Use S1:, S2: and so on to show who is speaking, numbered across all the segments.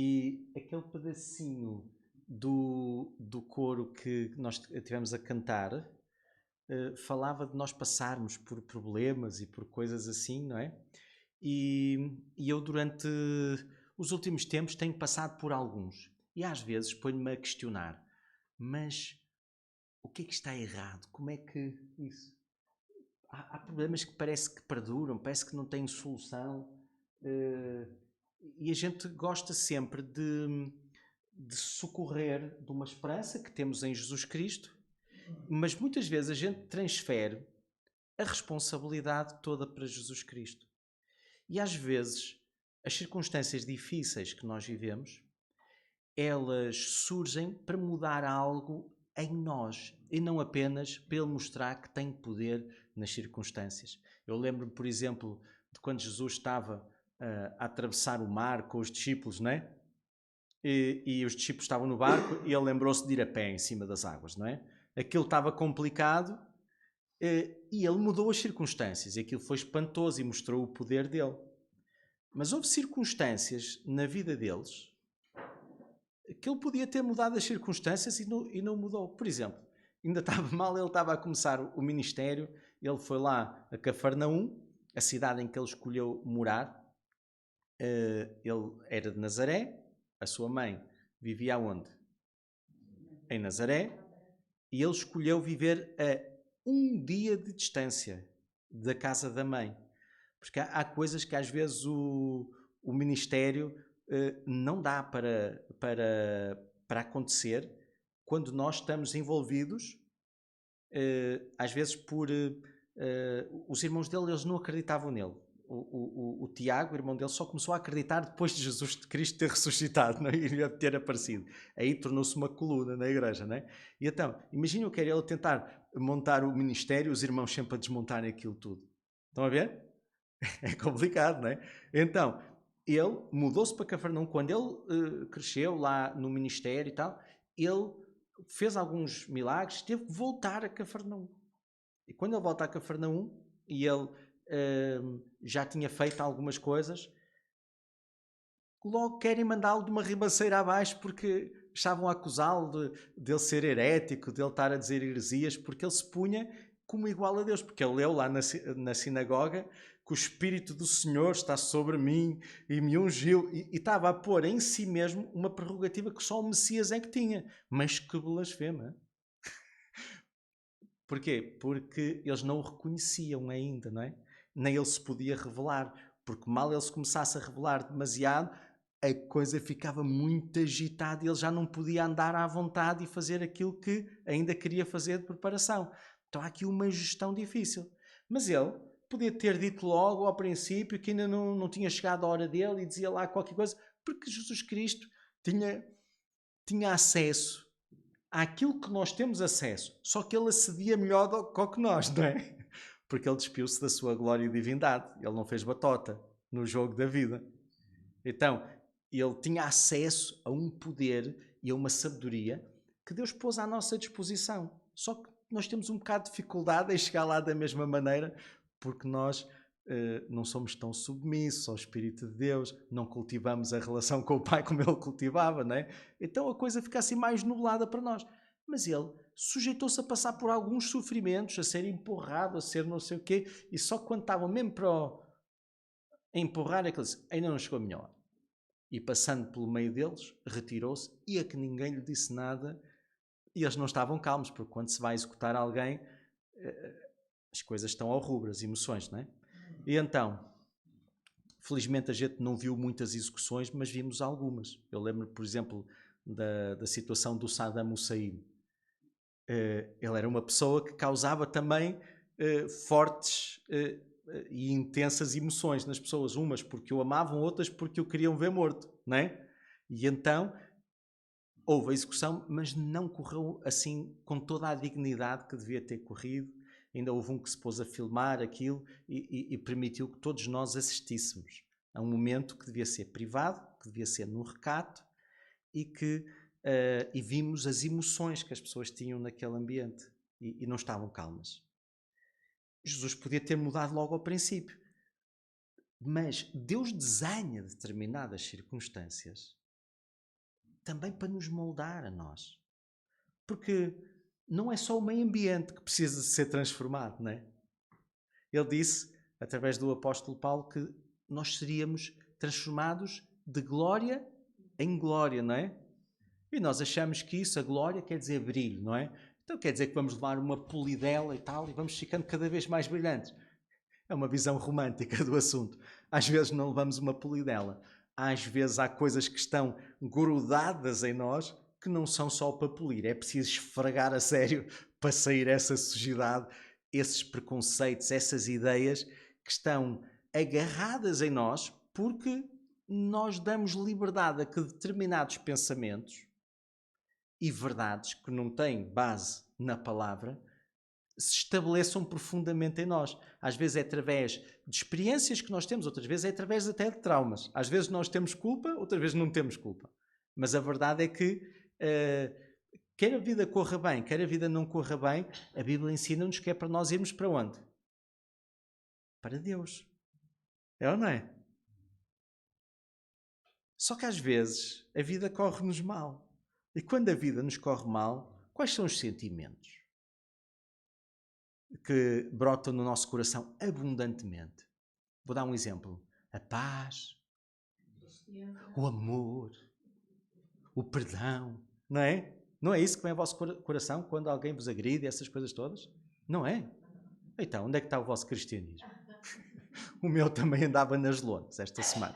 S1: E aquele pedacinho do coro que nós tivemos a cantar falava de nós passarmos por problemas e por coisas assim, não é? E eu durante os últimos tempos tenho passado por alguns. E às vezes ponho-me a questionar, mas o que é que está errado? Como é que isso? Há problemas que parece que perduram, parece que não têm solução. eh, e a gente gosta sempre de socorrer de uma esperança que temos em Jesus Cristo, mas muitas vezes a gente transfere a responsabilidade toda para Jesus Cristo. E às vezes as circunstâncias difíceis que nós vivemos, elas surgem para mudar algo em nós e não apenas para ele mostrar que tem poder nas circunstâncias. Eu lembro-me, por exemplo, de quando Jesus estava a atravessar o mar com os discípulos, não é? E os discípulos estavam no barco e ele lembrou-se de ir a pé em cima das águas, não é? Aquilo estava complicado e ele mudou as circunstâncias e aquilo foi espantoso e mostrou o poder dele. Mas houve circunstâncias na vida deles que ele podia ter mudado as circunstâncias e não mudou. Por exemplo, ainda estava mal, ele estava a começar o ministério, ele foi lá a Cafarnaum, a cidade em que ele escolheu morar. Ele era de Nazaré, a sua mãe vivia onde? Em Nazaré, e ele escolheu viver a um dia de distância da casa da mãe. Porque há coisas que às vezes o ministério não dá para acontecer quando nós estamos envolvidos, às vezes por... os irmãos dele, eles não acreditavam nele. O Tiago, o irmão dele, só começou a acreditar depois de Jesus Cristo ter ressuscitado, não é? E ter aparecido. Aí tornou-se uma coluna na igreja, não é? E então, imagina o que era ele tentar montar o ministério, os irmãos sempre a desmontarem aquilo tudo. Estão a ver? É complicado, não é? Então, ele mudou-se para Cafarnaum. Quando ele cresceu lá no ministério e tal, ele fez alguns milagres, teve que voltar a Cafarnaum. E quando ele volta a Cafarnaum, e ele já tinha feito algumas coisas, logo querem mandá-lo de uma ribanceira abaixo porque estavam a acusá-lo de ele ser herético, de ele estar a dizer heresias, porque ele se punha como igual a Deus, porque ele leu lá na sinagoga que o Espírito do Senhor está sobre mim e me ungiu, e estava a pôr em si mesmo uma prerrogativa que só o Messias é que tinha. Mas que blasfema! Porquê? Porque eles não o reconheciam ainda, não é? Nem ele se podia revelar, porque mal ele se começasse a revelar demasiado, a coisa ficava muito agitada e ele já não podia andar à vontade e fazer aquilo que ainda queria fazer de preparação. Então há aqui uma gestão difícil. Mas ele podia ter dito logo ao princípio que ainda não tinha chegado a hora dele e dizia lá qualquer coisa, porque Jesus Cristo tinha acesso àquilo que nós temos acesso, só que ele acedia melhor do que nós, não é? Porque ele despiu-se da sua glória e divindade. Ele não fez batota no jogo da vida. Então, ele tinha acesso a um poder e a uma sabedoria que Deus pôs à nossa disposição. Só que nós temos um bocado de dificuldade em chegar lá da mesma maneira, porque nós não somos tão submissos ao Espírito de Deus, não cultivamos a relação com o Pai como ele cultivava, não é? Então a coisa fica assim mais nublada para nós. Mas ele sujeitou-se a passar por alguns sofrimentos, a ser empurrado, a ser não sei o quê, e só quando estavam mesmo para empurrar é que ele disse, ainda não chegou a minha hora. E passando pelo meio deles, retirou-se e a que ninguém lhe disse nada, e eles não estavam calmos, porque quando se vai executar alguém, as coisas estão ao rubro, as emoções, não é? E então, felizmente a gente não viu muitas execuções, mas vimos algumas. Eu lembro, por exemplo, da situação do Saddam Hussein. Ele era uma pessoa que causava também fortes e intensas emoções nas pessoas, umas porque o amavam, outras porque o queriam ver morto, não é? E então houve a execução, mas não correu assim com toda a dignidade que devia ter corrido. Ainda houve um que se pôs a filmar aquilo e permitiu que todos nós assistíssemos a um momento que devia ser privado, que devia ser no recato e vimos as emoções que as pessoas tinham naquele ambiente e não estavam calmas. Jesus podia ter mudado logo ao princípio, mas Deus desenha determinadas circunstâncias também para nos moldar a nós. Porque não é só o meio ambiente que precisa de ser transformado, não é? Ele disse, através do apóstolo Paulo, que nós seríamos transformados de glória em glória, não é? E nós achamos que isso, a glória, quer dizer brilho, não é? Então quer dizer que vamos levar uma polidela e tal e vamos ficando cada vez mais brilhantes. É uma visão romântica do assunto. Às vezes não levamos uma polidela. Às vezes há coisas que estão grudadas em nós que não são só para polir. É preciso esfregar a sério para sair essa sujidade, esses preconceitos, essas ideias que estão agarradas em nós porque nós damos liberdade a que determinados pensamentos e verdades que não têm base na palavra se estabeleçam profundamente em nós. Às vezes é através de experiências que nós temos, outras vezes é através até de traumas. Às vezes nós temos culpa, outras vezes não temos culpa. Mas a verdade é que, quer a vida corra bem, quer a vida não corra bem, a Bíblia ensina-nos que é para nós irmos para onde? Para Deus. É ou não é? Só que às vezes a vida corre-nos mal. E quando a vida nos corre mal, quais são os sentimentos que brotam no nosso coração abundantemente? Vou dar um exemplo. A paz, o amor, o perdão, não é? Não é isso que vem ao vosso coração quando alguém vos agride, essas coisas todas? Não é? Então, onde é que está o vosso cristianismo? O meu também andava nas lonas esta semana.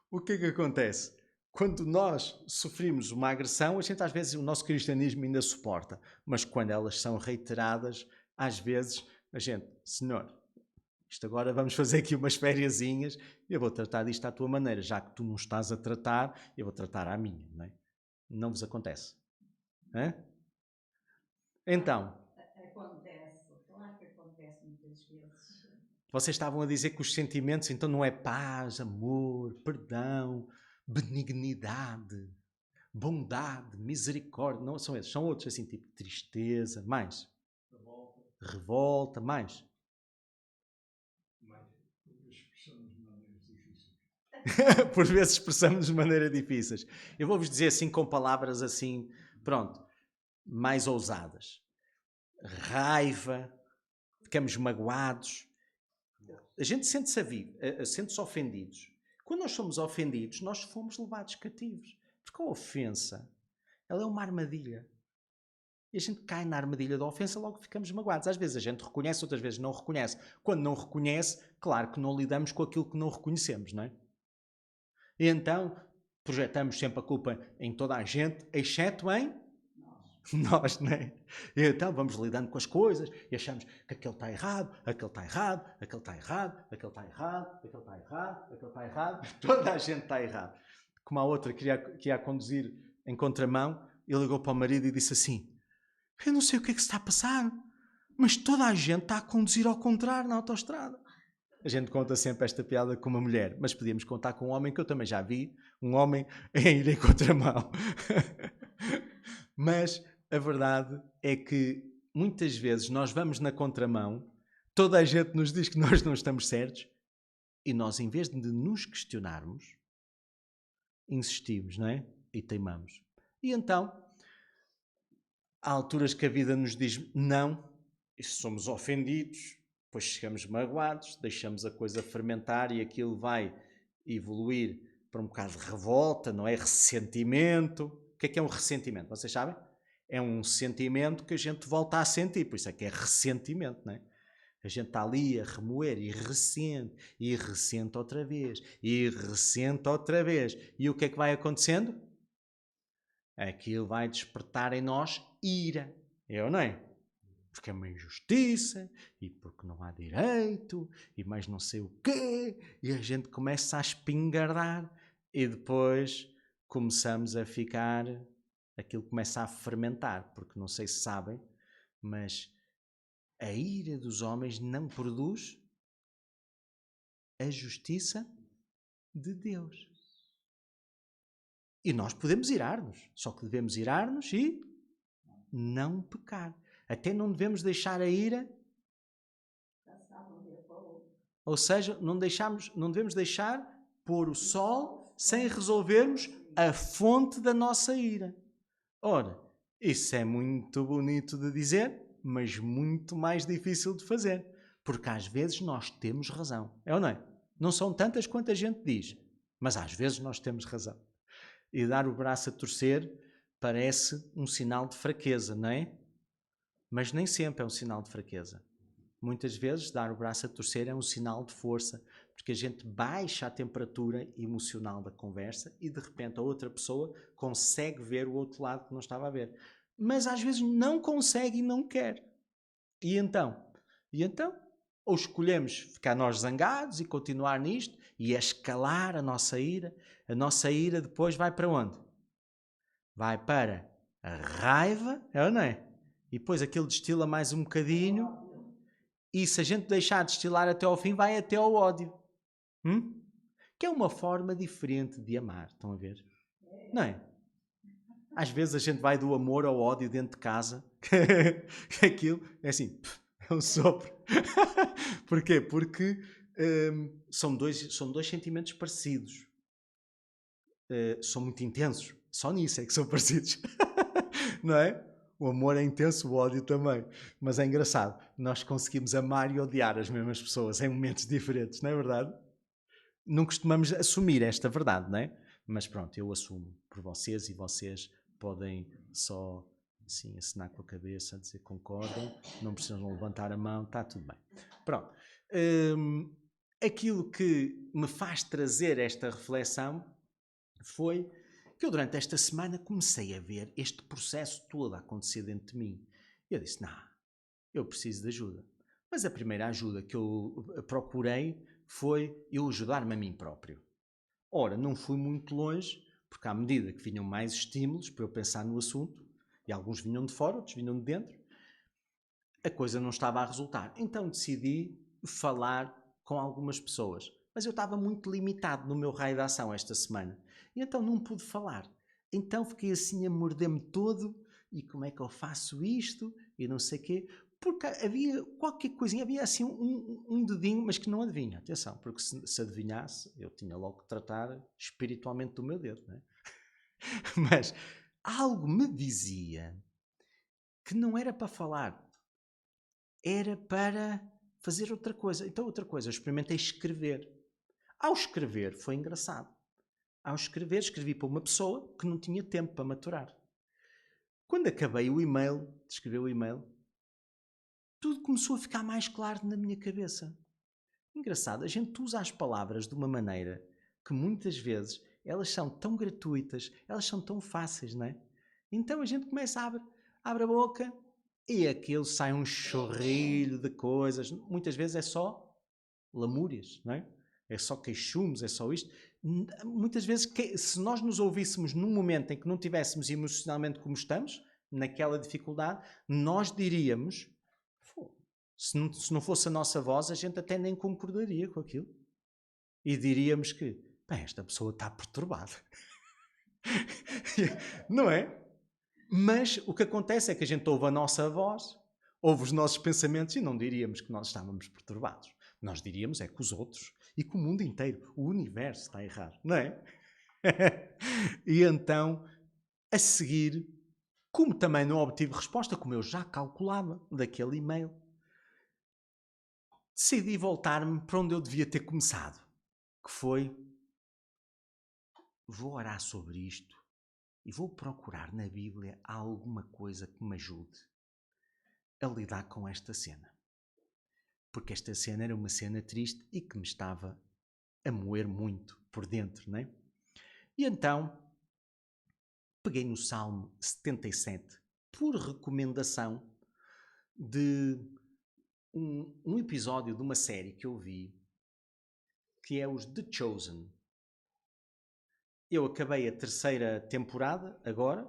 S1: O que é que acontece? Quando nós sofrimos uma agressão, a gente às vezes, o nosso cristianismo ainda suporta, mas quando elas são reiteradas, às vezes, a gente, Senhor, isto agora vamos fazer aqui umas fériasinhas, eu vou tratar disto à tua maneira, já que tu não estás a tratar, eu vou tratar à minha, não é? Não vos acontece? Hã? Então,
S2: acontece, claro que acontece muitas vezes.
S1: vocês estavam a dizer que os sentimentos, então, não é paz, amor, perdão, benignidade, bondade, misericórdia, não são esses, são outros assim, tipo tristeza, mais revolta, mais
S3: expressamos de maneiras difíceis.
S1: por vezes expressamos de maneira difíceis. Eu vou-vos dizer assim com palavras assim, pronto, mais ousadas. Raiva, ficamos magoados. A gente sente-se ofendidos. Quando nós somos ofendidos, nós fomos levados cativos. Porque a ofensa, ela é uma armadilha. E a gente cai na armadilha da ofensa, logo ficamos magoados. Às vezes a gente reconhece, outras vezes não reconhece. Quando não reconhece, claro que não lidamos com aquilo que não reconhecemos, não é? E então projetamos sempre a culpa em toda a gente, exceto em nós, não é? E então vamos lidando com as coisas e achamos que aquele está errado, aquele está errado, aquele está errado, aquele está errado, aquele está errado, aquele está errado. Toda a gente está errado. Como a outra que ia conduzir em contramão, ele ligou para o marido e disse assim: eu não sei o que é que se está a passar, mas toda a gente está a conduzir ao contrário na autoestrada. A gente conta sempre esta piada com uma mulher, mas podíamos contar com um homem que eu também já vi, um homem a ir em contramão. Mas a verdade é que muitas vezes nós vamos na contramão, toda a gente nos diz que nós não estamos certos e nós, em vez de nos questionarmos, insistimos, não é? E teimamos. E então, há alturas que a vida nos diz não, e somos ofendidos, depois chegamos magoados, deixamos a coisa fermentar e aquilo vai evoluir para um bocado de revolta, não é? Ressentimento. O que é um ressentimento? Vocês sabem? É um sentimento que a gente volta a sentir, por isso é que é ressentimento, não é? A gente está ali a remoer e ressente outra vez, e ressente outra vez. E o que é que vai acontecendo? Aquilo vai despertar em nós ira. É ou não é? Porque é uma injustiça, e porque não há direito, e mais não sei o quê, e a gente começa a espingardar, e depois começamos a ficar, aquilo começa a fermentar, porque não sei se sabem, mas a ira dos homens não produz a justiça de Deus. E nós podemos irar-nos, só que devemos irar-nos e não pecar. Até não devemos deixar a ira, ou seja, não devemos deixar pôr o sol sem resolvermos a fonte da nossa ira. Ora, isso é muito bonito de dizer, mas muito mais difícil de fazer. Porque às vezes nós temos razão. É ou não é? Não são tantas quanto a gente diz, mas às vezes nós temos razão. E dar o braço a torcer parece um sinal de fraqueza, não é? Mas nem sempre é um sinal de fraqueza. Muitas vezes dar o braço a torcer é um sinal de força, porque a gente baixa a temperatura emocional da conversa e de repente a outra pessoa consegue ver o outro lado que não estava a ver. Mas às vezes não consegue e não quer. E então? Ou escolhemos ficar nós zangados e continuar nisto e escalar a nossa ira. A nossa ira depois vai para onde? Vai para a raiva, é ou não é? E depois aquilo destila mais um bocadinho. E se a gente deixar de destilar até ao fim, vai até ao ódio. Que é uma forma diferente de amar. Estão a ver? Não é? Às vezes a gente vai do amor ao ódio dentro de casa. Aquilo é assim, é um sopro. Porquê? Porque são dois sentimentos parecidos. São muito intensos. Só nisso é que são parecidos. Não é? O amor é intenso, o ódio também. Mas é engraçado. Nós conseguimos amar e odiar as mesmas pessoas em momentos diferentes, não é verdade? Não costumamos assumir esta verdade, não é? Mas pronto, eu assumo por vocês e vocês podem só assim acenar com a cabeça, dizer que concordam, não precisam levantar a mão, está tudo bem. Pronto. Aquilo que me faz trazer esta reflexão foi que eu durante esta semana comecei a ver este processo todo a acontecer dentro de mim. E eu disse, não, eu preciso de ajuda. Mas a primeira ajuda que eu procurei foi eu ajudar-me a mim próprio. Ora, não fui muito longe, porque à medida que vinham mais estímulos para eu pensar no assunto, e alguns vinham de fora, outros vinham de dentro, a coisa não estava a resultar. Então decidi falar com algumas pessoas. Mas eu estava muito limitado no meu raio de ação esta semana. E então não pude falar. Então fiquei assim a morder-me todo. E como é que eu faço isto? E não sei o quê. Porque havia qualquer coisinha, havia assim um dedinho, mas que não adivinha. Atenção, porque se adivinhasse, eu tinha logo que tratar espiritualmente do meu dedo. Não é? Mas algo me dizia que não era para falar. Era para fazer outra coisa. Então outra coisa, eu experimentei escrever. Ao escrever foi engraçado. Ao escrever, escrevi para uma pessoa que não tinha tempo para maturar. Quando acabei o e-mail, de escrever o e-mail, tudo começou a ficar mais claro na minha cabeça. Engraçado, a gente usa as palavras de uma maneira que muitas vezes elas são tão gratuitas, elas são tão fáceis, não é? Então a gente começa a abre a boca e aquilo sai um chorrilho de coisas. Muitas vezes é só lamúrias, não é? É só queixumes, é só isto. Muitas vezes, se nós nos ouvíssemos num momento em que não estivéssemos emocionalmente como estamos, naquela dificuldade, nós diríamos, se não fosse a nossa voz, a gente até nem concordaria com aquilo. E diríamos que, bem, esta pessoa está perturbada. Não é? Mas o que acontece é que a gente ouve a nossa voz, ouve os nossos pensamentos e não diríamos que nós estávamos perturbados. Nós diríamos é que os outros e que o mundo inteiro, o universo está errado, não é? E então, a seguir, como também não obtive resposta, como eu já calculava daquele e-mail, decidi voltar-me para onde eu devia ter começado, que foi, vou orar sobre isto e vou procurar na Bíblia alguma coisa que me ajude a lidar com esta cena. Porque esta cena era uma cena triste e que me estava a moer muito por dentro, não é? E então, peguei no Salmo 77, por recomendação de um episódio de uma série que eu vi, que é os The Chosen. Eu acabei a 3ª temporada agora,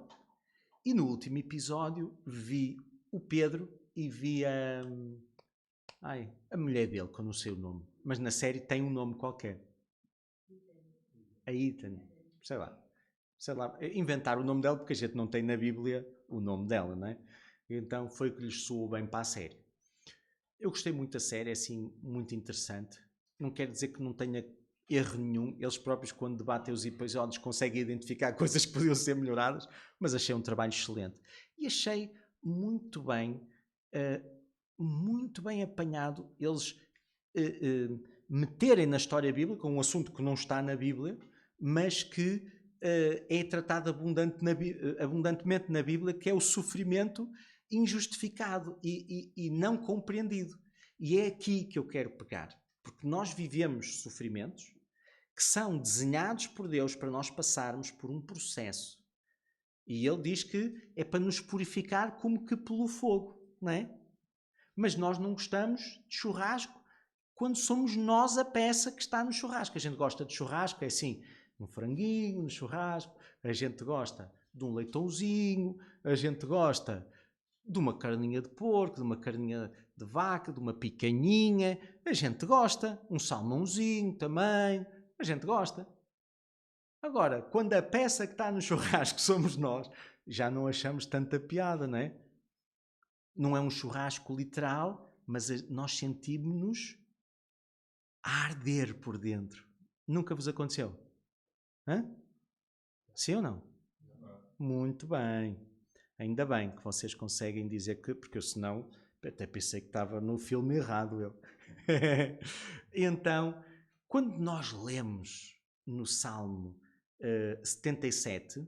S1: e no último episódio vi o Pedro e vi a mulher dele, que eu não sei o nome, mas na série tem um nome qualquer. A Ethan, sei lá, inventar o nome dela porque a gente não tem na Bíblia o nome dela, não é? Então foi o que lhes soou bem para a série. Eu gostei muito da série, é assim, muito interessante. Não quer dizer que não tenha erro nenhum. Eles próprios, quando debatem os episódios, conseguem identificar coisas que podiam ser melhoradas, mas achei um trabalho excelente. E achei muito bem apanhado eles meterem na história bíblica um assunto que não está na Bíblia, mas que é tratado abundantemente na Bíblia, que é o sofrimento injustificado e não compreendido. E é aqui que eu quero pegar, porque nós vivemos sofrimentos que são desenhados por Deus para nós passarmos por um processo. E Ele diz que é para nos purificar como que pelo fogo, não é? Mas nós não gostamos de churrasco quando somos nós a peça que está no churrasco. A gente gosta de churrasco, é assim, um franguinho no churrasco, a gente gosta de um leitãozinho, a gente gosta de uma carninha de porco, de uma carninha de vaca, de uma picanhinha, a gente gosta, um salmãozinho também, a gente gosta. Agora, quando a peça que está no churrasco somos nós, já não achamos tanta piada, não é? Não é um churrasco literal, mas nós sentimos-nos a arder por dentro. Nunca vos aconteceu? Hã? Sim ou não? Muito bem. Ainda bem que vocês conseguem dizer que, porque eu senão até pensei que estava no filme errado eu. Então, quando nós lemos no Salmo 77,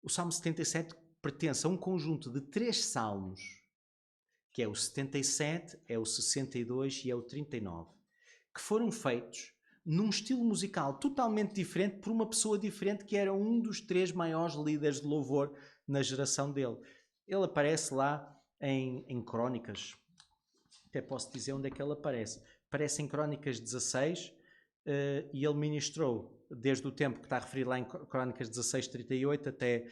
S1: o Salmo 77 pertence a um conjunto de 3 salmos, que é o 77, é o 62 e é o 39, que foram feitos num estilo musical totalmente diferente por uma pessoa diferente que era um dos 3 maiores líderes de louvor na geração dele. Ele aparece lá em Crónicas, até posso dizer onde é que ele aparece. Aparece em Crónicas 16 e ele ministrou desde o tempo que está referido lá em Crónicas 16:38 até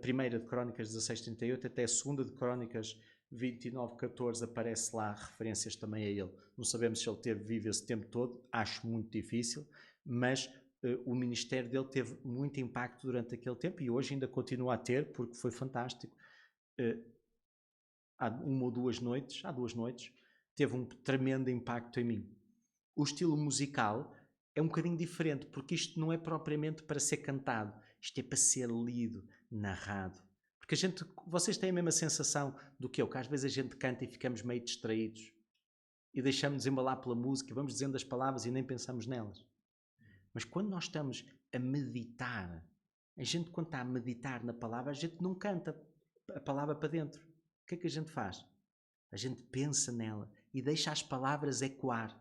S1: 1ª de Crónicas 16:38 até 2ª de Crónicas 29:14, aparece lá referências também a ele. Não sabemos se ele teve vivo esse tempo todo, acho muito difícil, mas o ministério dele teve muito impacto durante aquele tempo e hoje ainda continua a ter, porque foi fantástico. Há 2 noites, teve um tremendo impacto em mim. O estilo musical é um bocadinho diferente, porque isto não é propriamente para ser cantado, isto é para ser lido, narrado. Porque vocês têm a mesma sensação do que eu, que às vezes a gente canta e ficamos meio distraídos e deixamos-nos embalar pela música, vamos dizendo as palavras e nem pensamos nelas. Mas quando nós estamos a meditar, a gente quando está a meditar na palavra, a gente não canta a palavra para dentro. O que é que a gente faz? A gente pensa nela e deixa as palavras ecoar.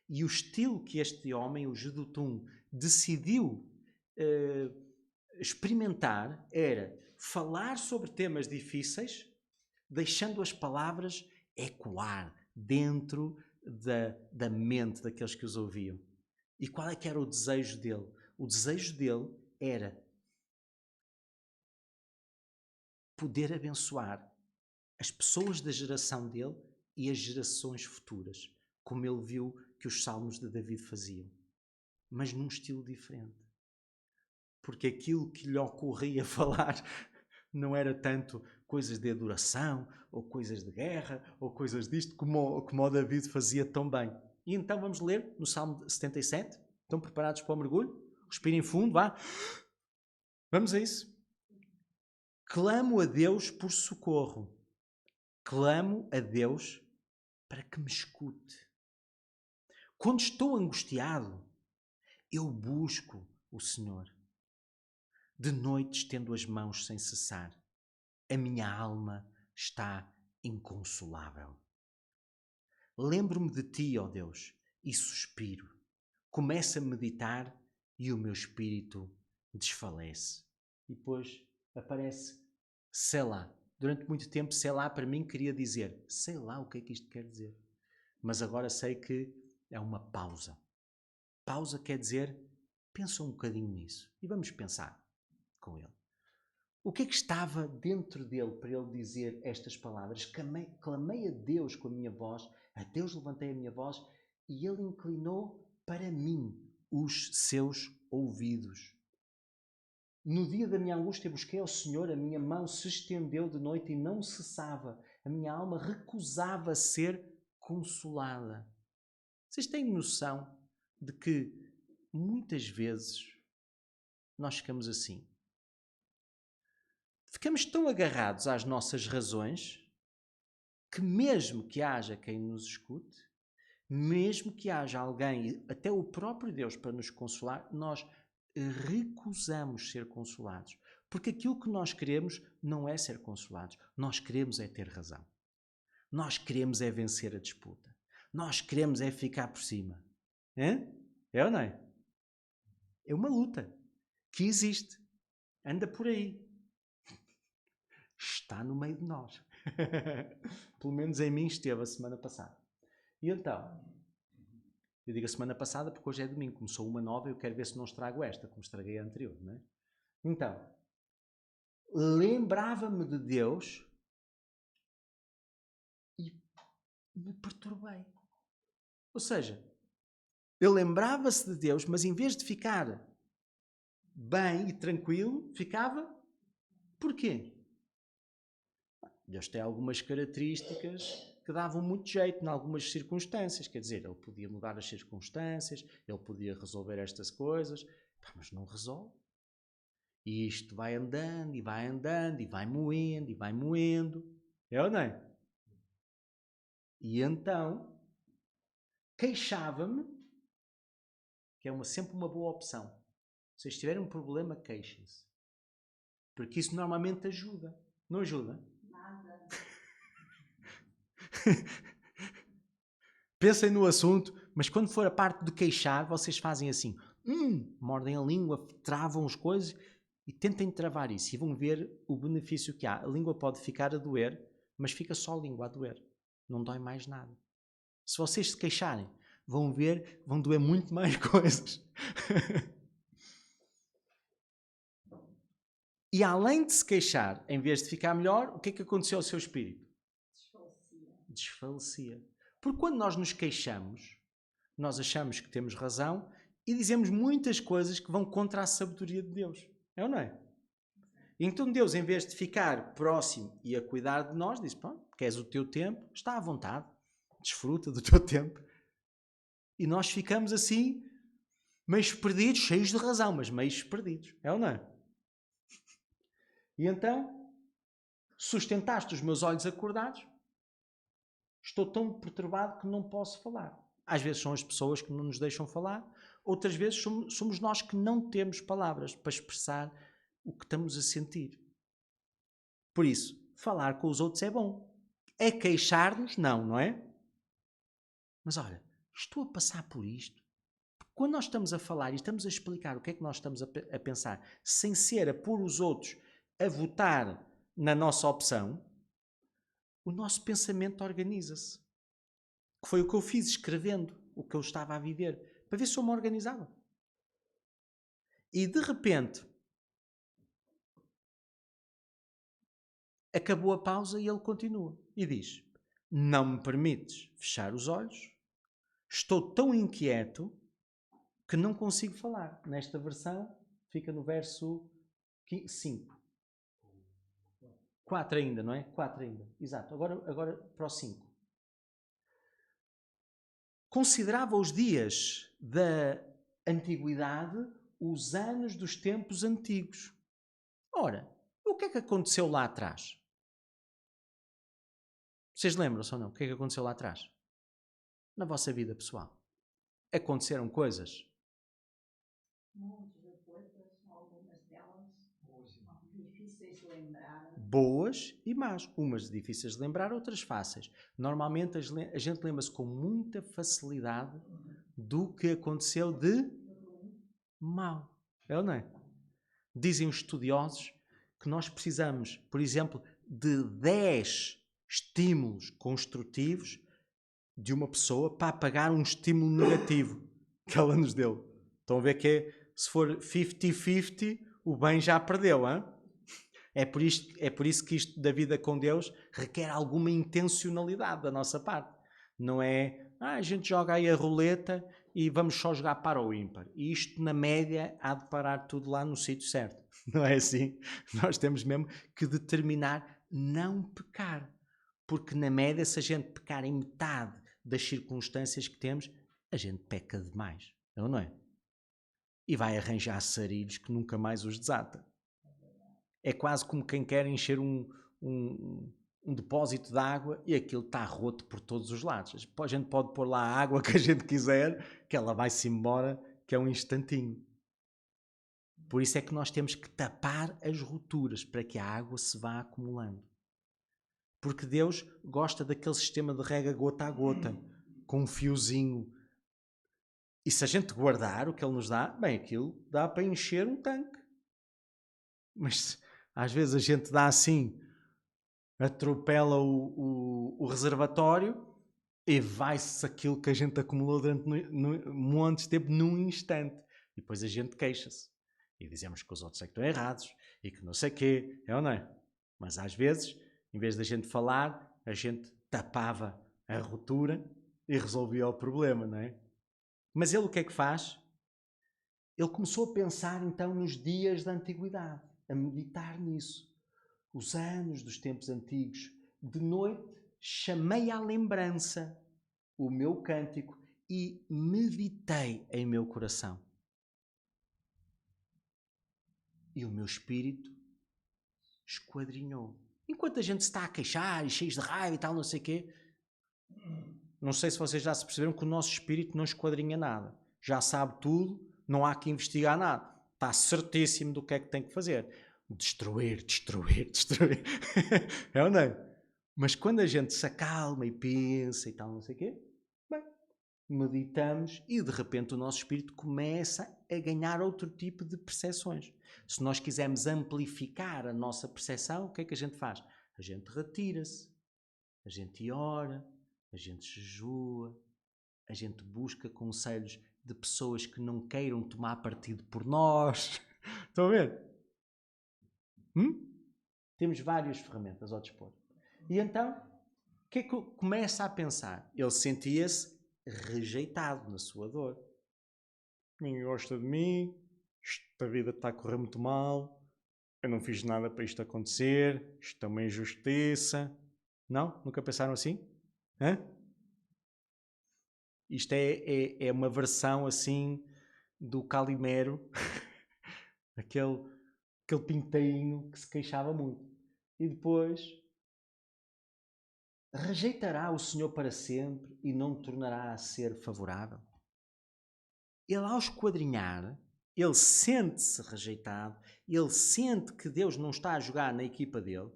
S1: E o estilo que este homem, o Jedutum, decidiu experimentar era falar sobre temas difíceis, deixando as palavras ecoar dentro da mente daqueles que os ouviam. E qual é que era o desejo dele? O desejo dele era poder abençoar as pessoas da geração dele e as gerações futuras, como ele viu que os salmos de David faziam, mas num estilo diferente. Porque aquilo que lhe ocorria falar não era tanto coisas de adoração, ou coisas de guerra, ou coisas disto, como o David fazia tão bem. E então vamos ler no Salmo 77. Estão preparados para o mergulho? Respirem fundo, vá. Vamos a isso. Clamo a Deus por socorro. Clamo a Deus para que me escute. Quando estou angustiado, eu busco o Senhor. De noite estendo as mãos sem cessar. A minha alma está inconsolável. Lembro-me de ti, ó Deus, e suspiro. Começo a meditar e o meu espírito desfalece. E depois aparece Selá. Durante muito tempo, Selá para mim queria dizer, sei lá o que é que isto quer dizer. Mas agora sei que é uma pausa. Pausa quer dizer, pensa um bocadinho nisso e vamos pensar com ele. O que é que estava dentro dele para ele dizer estas palavras? Clamei a Deus com a minha voz, a Deus levantei a minha voz e ele inclinou para mim os seus ouvidos. No dia da minha angústia busquei ao Senhor, a minha mão se estendeu de noite e não cessava. A minha alma recusava ser consolada. Vocês têm noção de que muitas vezes nós ficamos assim. Ficamos tão agarrados às nossas razões que mesmo que haja quem nos escute, mesmo que haja alguém, até o próprio Deus, para nos consolar, nós recusamos ser consolados. Porque aquilo que nós queremos não é ser consolados. Nós queremos é ter razão. Nós queremos é vencer a disputa. Nós queremos é ficar por cima. É ou não é? É uma luta que existe. Anda por aí. Está no meio de nós. Pelo menos em mim esteve a semana passada. E então, eu digo a semana passada porque hoje é domingo, começou uma nova e eu quero ver se não estrago esta, como estraguei a anterior, não é? Então, lembrava-me de Deus e me perturbei. Ou seja, ele lembrava-se de Deus, mas em vez de ficar bem e tranquilo, ficava... Porquê? Deus tem algumas características que davam muito jeito em algumas circunstâncias. Quer dizer, ele podia mudar as circunstâncias, ele podia resolver estas coisas, mas não resolve. E isto vai andando, e vai andando, e vai moendo, e vai moendo. É ou não é? E então, queixava-me, que é sempre uma boa opção. Se vocês tiverem um problema, queixem-se. Porque isso normalmente ajuda. Não ajuda?
S2: Nada.
S1: Pensem no assunto, mas quando for a parte de queixar, vocês fazem assim. Mordem a língua, travam as coisas e tentem travar isso. E vão ver o benefício que há. A língua pode ficar a doer, mas fica só a língua a doer. Não dói mais nada. Se vocês se queixarem, vão ver, vão doer muito mais coisas. E além de se queixar, em vez de ficar melhor, o que é que aconteceu ao seu espírito? Desfalecia. Porque quando nós nos queixamos, nós achamos que temos razão e dizemos muitas coisas que vão contra a sabedoria de Deus. É ou não é? Então Deus, em vez de ficar próximo e a cuidar de nós, diz, pronto, queres o teu tempo, está à vontade, desfruta do teu tempo. E nós ficamos assim, meio perdidos, cheios de razão, mas meio perdidos. É ou não é? E então, sustentaste os meus olhos acordados, estou tão perturbado que não posso falar. Às vezes são as pessoas que não nos deixam falar, outras vezes somos nós que não temos palavras para expressar o que estamos a sentir. Por isso, falar com os outros é bom. É queixar-nos? Não é? Mas olha, estou a passar por isto. Quando nós estamos a falar e estamos a explicar o que é que nós estamos a pensar, sem ser a pôr os outros a votar na nossa opção, o nosso pensamento organiza-se. Que foi o que eu fiz escrevendo o que eu estava a viver, para ver se eu me organizava. E de repente, acabou a pausa e ele continua. E diz, não me permites fechar os olhos, estou tão inquieto que não consigo falar. Nesta versão, fica no verso 5. 4 ainda, não é? 4 ainda. Exato. Agora para o 5. Considerava os dias da antiguidade os anos dos tempos antigos. Ora, o que é que aconteceu lá atrás? Vocês lembram-se ou não? O que é que aconteceu lá atrás? Na vossa vida pessoal. Aconteceram coisas?
S2: Muitas coisas, algumas delas difíceis de lembrar.
S1: Boas e más. Umas difíceis de lembrar, outras fáceis. Normalmente a gente lembra-se com muita facilidade do que aconteceu de mal. É ou não é? Dizem os estudiosos que nós precisamos, por exemplo, de 10 estímulos construtivos de uma pessoa para apagar um estímulo negativo que ela nos deu. Estão a ver que se for 50-50, o bem já perdeu, hein? É por isso que isto da vida com Deus requer alguma intencionalidade da nossa parte. Não é, a gente joga aí a roleta e vamos só jogar para o ímpar. E isto, na média, há de parar tudo lá no sítio certo. Não é assim? Nós temos mesmo que determinar não pecar. Porque, na média, se a gente pecar em metade das circunstâncias que temos, a gente peca demais. Não é? e vai arranjar sarilhos que nunca mais os desata. É quase como quem quer encher um depósito de água e aquilo está roto por todos os lados. A gente pode pôr lá a água que a gente quiser, que ela vai-se embora, que é um instantinho. Por isso é que nós temos que tapar as roturas para que a água se vá acumulando. Porque Deus gosta daquele sistema de rega gota a gota, com um fiozinho. E se a gente guardar o que Ele nos dá, bem, aquilo dá para encher um tanque. Mas às vezes a gente dá assim, atropela o reservatório e vai-se aquilo que a gente acumulou durante montes de tempo num instante. E depois a gente queixa-se. E dizemos que os outros é que estão errados e que não sei o quê. É ou não é? Mas às vezes, em vez da gente falar, a gente tapava a ruptura e resolvia o problema, não é? Mas ele o que é que faz? Ele começou a pensar então nos dias da antiguidade, a meditar nisso. Os anos dos tempos antigos. De noite chamei à lembrança o meu cântico e meditei em meu coração. E o meu espírito esquadrinhou. Enquanto a gente se está a queixar e cheio de raiva e tal, não sei o quê, não sei se vocês já se perceberam que o nosso espírito não esquadrinha nada. Já sabe tudo, não há que investigar nada. Está certíssimo do que é que tem que fazer. Destruir, destruir, destruir. É ou não? Mas quando a gente se acalma e pensa e tal, não sei o quê, bem, meditamos e de repente o nosso espírito começa a ganhar outro tipo de percepções. Se nós quisermos amplificar a nossa percepção, o que é que a gente faz? A gente retira-se, a gente ora, a gente jejua, a gente busca conselhos de pessoas que não queiram tomar partido por nós. Estão a ver? Temos várias ferramentas ao dispor. E então, o que é que eu começo a pensar? Ele sentia-se rejeitado na sua dor. Ninguém gosta de mim, esta vida está a correr muito mal, eu não fiz nada para isto acontecer, isto é uma injustiça. Não? Nunca pensaram assim? Hã? Isto é uma versão assim do Calimero, aquele pinteinho que se queixava muito. E depois, rejeitará o Senhor para sempre e não tornará a ser favorável? Ele, ao esquadrinhar, ele sente-se rejeitado, ele sente que Deus não está a jogar na equipa dele,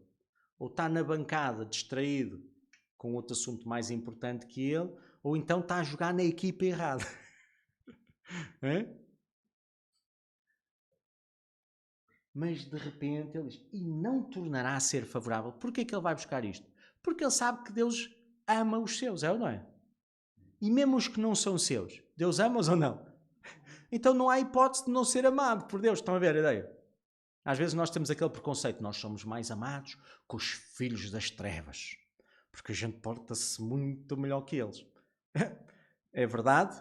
S1: ou está na bancada distraído com outro assunto mais importante que ele, ou então está a jogar na equipa errada. Mas de repente ele diz, e não tornará a ser favorável. Porquê que ele vai buscar isto? Porque ele sabe que Deus ama os seus, é ou não é? E mesmo os que não são seus, Deus ama-os ou não? Então não há hipótese de não ser amado por Deus. Estão a ver a ideia? Às vezes nós temos aquele preconceito, nós somos mais amados que os filhos das trevas, porque a gente porta-se muito melhor que eles. É verdade?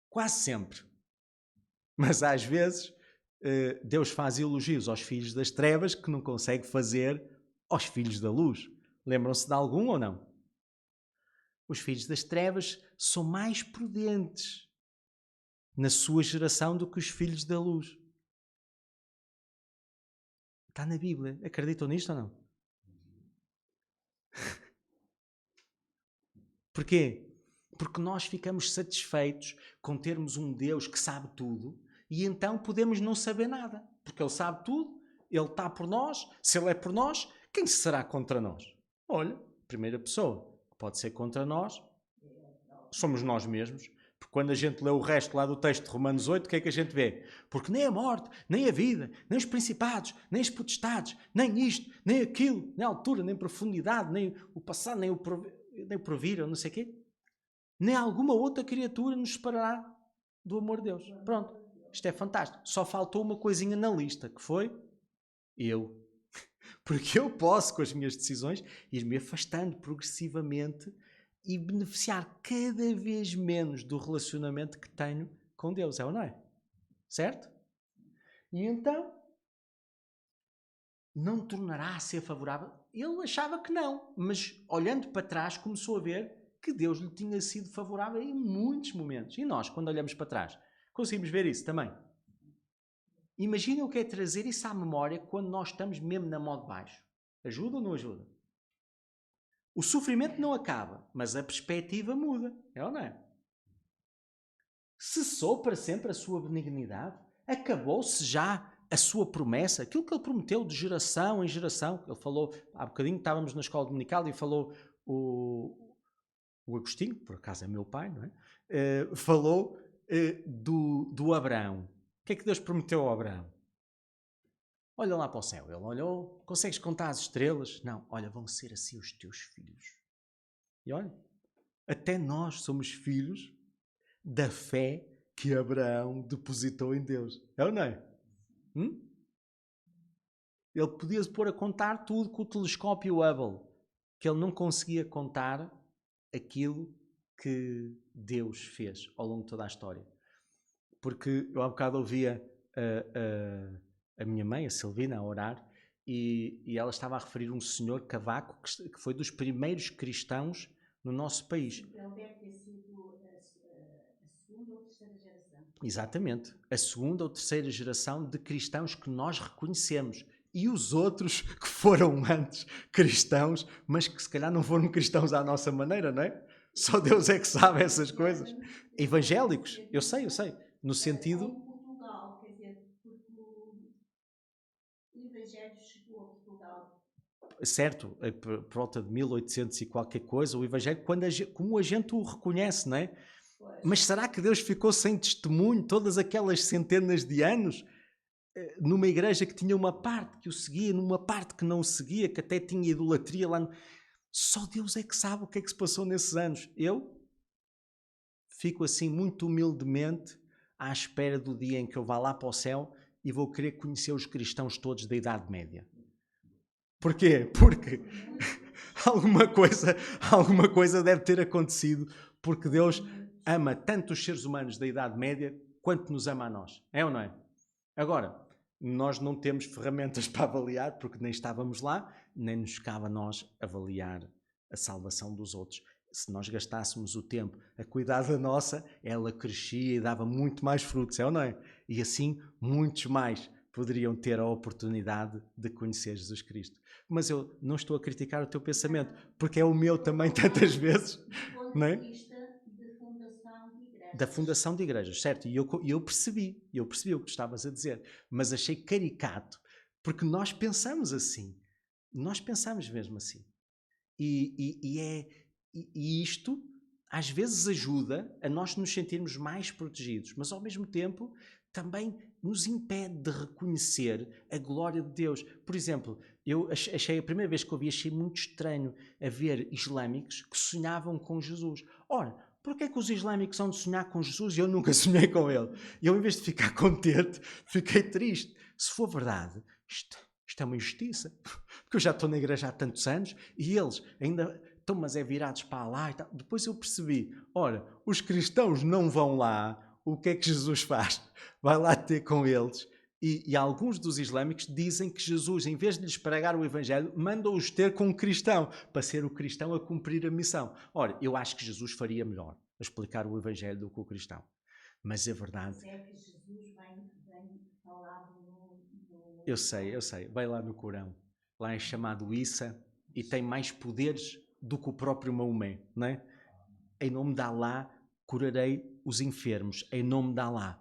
S1: Quase sempre. Mas às vezes Deus faz elogios aos filhos das trevas que não consegue fazer aos filhos da luz. Lembram-se de algum ou não? Os filhos das trevas são mais prudentes na sua geração do que os filhos da luz. Está na Bíblia. Acreditam nisto ou não? Porquê? Porque nós ficamos satisfeitos com termos um Deus que sabe tudo e então podemos não saber nada. Porque Ele sabe tudo, Ele está por nós. Se Ele é por nós, quem será contra nós? Olha, primeira pessoa que pode ser contra nós somos nós mesmos. Porque quando a gente lê o resto lá do texto de Romanos 8, o que é que a gente vê? Porque nem a morte, nem a vida, nem os principados, nem as potestades, nem isto, nem aquilo, nem a altura, nem a profundidade, nem o passado, nem o porvir, ou não sei o quê, nem alguma outra criatura nos separará do amor de Deus. Pronto, isto é fantástico. Só faltou uma coisinha na lista, que foi eu. Porque eu posso, com as minhas decisões, ir-me afastando progressivamente e beneficiar cada vez menos do relacionamento que tenho com Deus, é ou não é? Certo? E então, não tornará a ser favorável? Ele achava que não, mas olhando para trás começou a ver que Deus lhe tinha sido favorável em muitos momentos. E nós, quando olhamos para trás, conseguimos ver isso também. Imaginem o que é trazer isso à memória quando nós estamos mesmo na mão de baixo. Ajuda ou não ajuda? O sofrimento não acaba, mas a perspectiva muda. É ou não é? Cessou para sempre a sua benignidade? Acabou-se já a sua promessa? Aquilo que ele prometeu de geração em geração. Ele falou, há bocadinho estávamos na escola dominical e falou o Agostinho, por acaso é meu pai, não é? Falou do Abraão. O que é que Deus prometeu ao Abraão? Olha lá para o céu. Ele olhou, consegues contar as estrelas? Não, olha, vão ser assim os teus filhos. E olha, até nós somos filhos da fé que Abraão depositou em Deus. É ou não é? Ele podia-se pôr a contar tudo com o telescópio Hubble, que ele não conseguia contar aquilo que Deus fez ao longo de toda a história. Porque eu há bocado ouvia a minha mãe, a Silvina, a orar, e ela estava a referir um senhor Cavaco, que foi dos primeiros cristãos no nosso país.
S2: Ele deve ter sido a segunda ou terceira geração.
S1: Exatamente. A segunda ou terceira geração de cristãos que nós reconhecemos. E os outros que foram antes cristãos, mas que se calhar não foram cristãos à nossa maneira, não é? Só Deus é que sabe essas coisas. Evangélicos, eu sei. No sentido...
S2: Em Portugal, quer dizer, porque o Evangelho chegou a Portugal.
S1: Certo, por volta de 1800 e qualquer coisa, o Evangelho, como a gente o reconhece, não é?
S2: Pois.
S1: Mas será que Deus ficou sem testemunho todas aquelas centenas de anos? Numa igreja que tinha uma parte que o seguia, numa parte que não o seguia, que até tinha idolatria lá. Só Deus é que sabe o que é que se passou nesses anos. Eu fico assim muito humildemente à espera do dia em que eu vá lá para o céu e vou querer conhecer os cristãos todos da Idade Média. Porquê? Porque alguma coisa deve ter acontecido, porque Deus ama tanto os seres humanos da Idade Média quanto nos ama a nós. É ou não é? Agora, nós não temos ferramentas para avaliar, porque nem estávamos lá, nem nos cabe a nós avaliar a salvação dos outros. Se nós gastássemos o tempo a cuidar da nossa, ela crescia e dava muito mais frutos, é ou não é? E assim, muitos mais poderiam ter a oportunidade de conhecer Jesus Cristo. Mas eu não estou a criticar o teu pensamento, porque é o meu também tantas vezes.
S2: Do ponto
S1: Não
S2: de
S1: é?
S2: vista de fundação de igrejas.
S1: Da fundação de igrejas, certo? E eu percebi o que tu estavas a dizer, mas achei caricato, porque nós pensamos assim. Nós pensamos mesmo assim. E isto, às vezes, ajuda a nós nos sentirmos mais protegidos, mas, ao mesmo tempo, também nos impede de reconhecer a glória de Deus. Por exemplo, eu achei, a primeira vez que ouvi, achei muito estranho haver islâmicos que sonhavam com Jesus. Ora, porquê é que os islâmicos são de sonhar com Jesus e eu nunca sonhei com ele? E eu, em vez de ficar contente, fiquei triste. Se for verdade, isto é uma injustiça. Porque eu já estou na igreja há tantos anos e eles ainda estão, mas é virados para lá e tal. Depois eu percebi, ora, os cristãos não vão lá, o que é que Jesus faz? Vai lá ter com eles. E alguns dos islâmicos dizem que Jesus, em vez de lhes pregar o Evangelho, manda-os ter com um cristão, para ser o cristão a cumprir a missão. Ora, eu acho que Jesus faria melhor a explicar o Evangelho do que o cristão. Mas a verdade...
S2: Mas é que Jesus vem falado no...
S1: Eu sei. Vai lá no Corão. Lá é chamado Issa e tem mais poderes do que o próprio Maomé, não é? Em nome de Alá, curarei os enfermos. Em nome de Alá,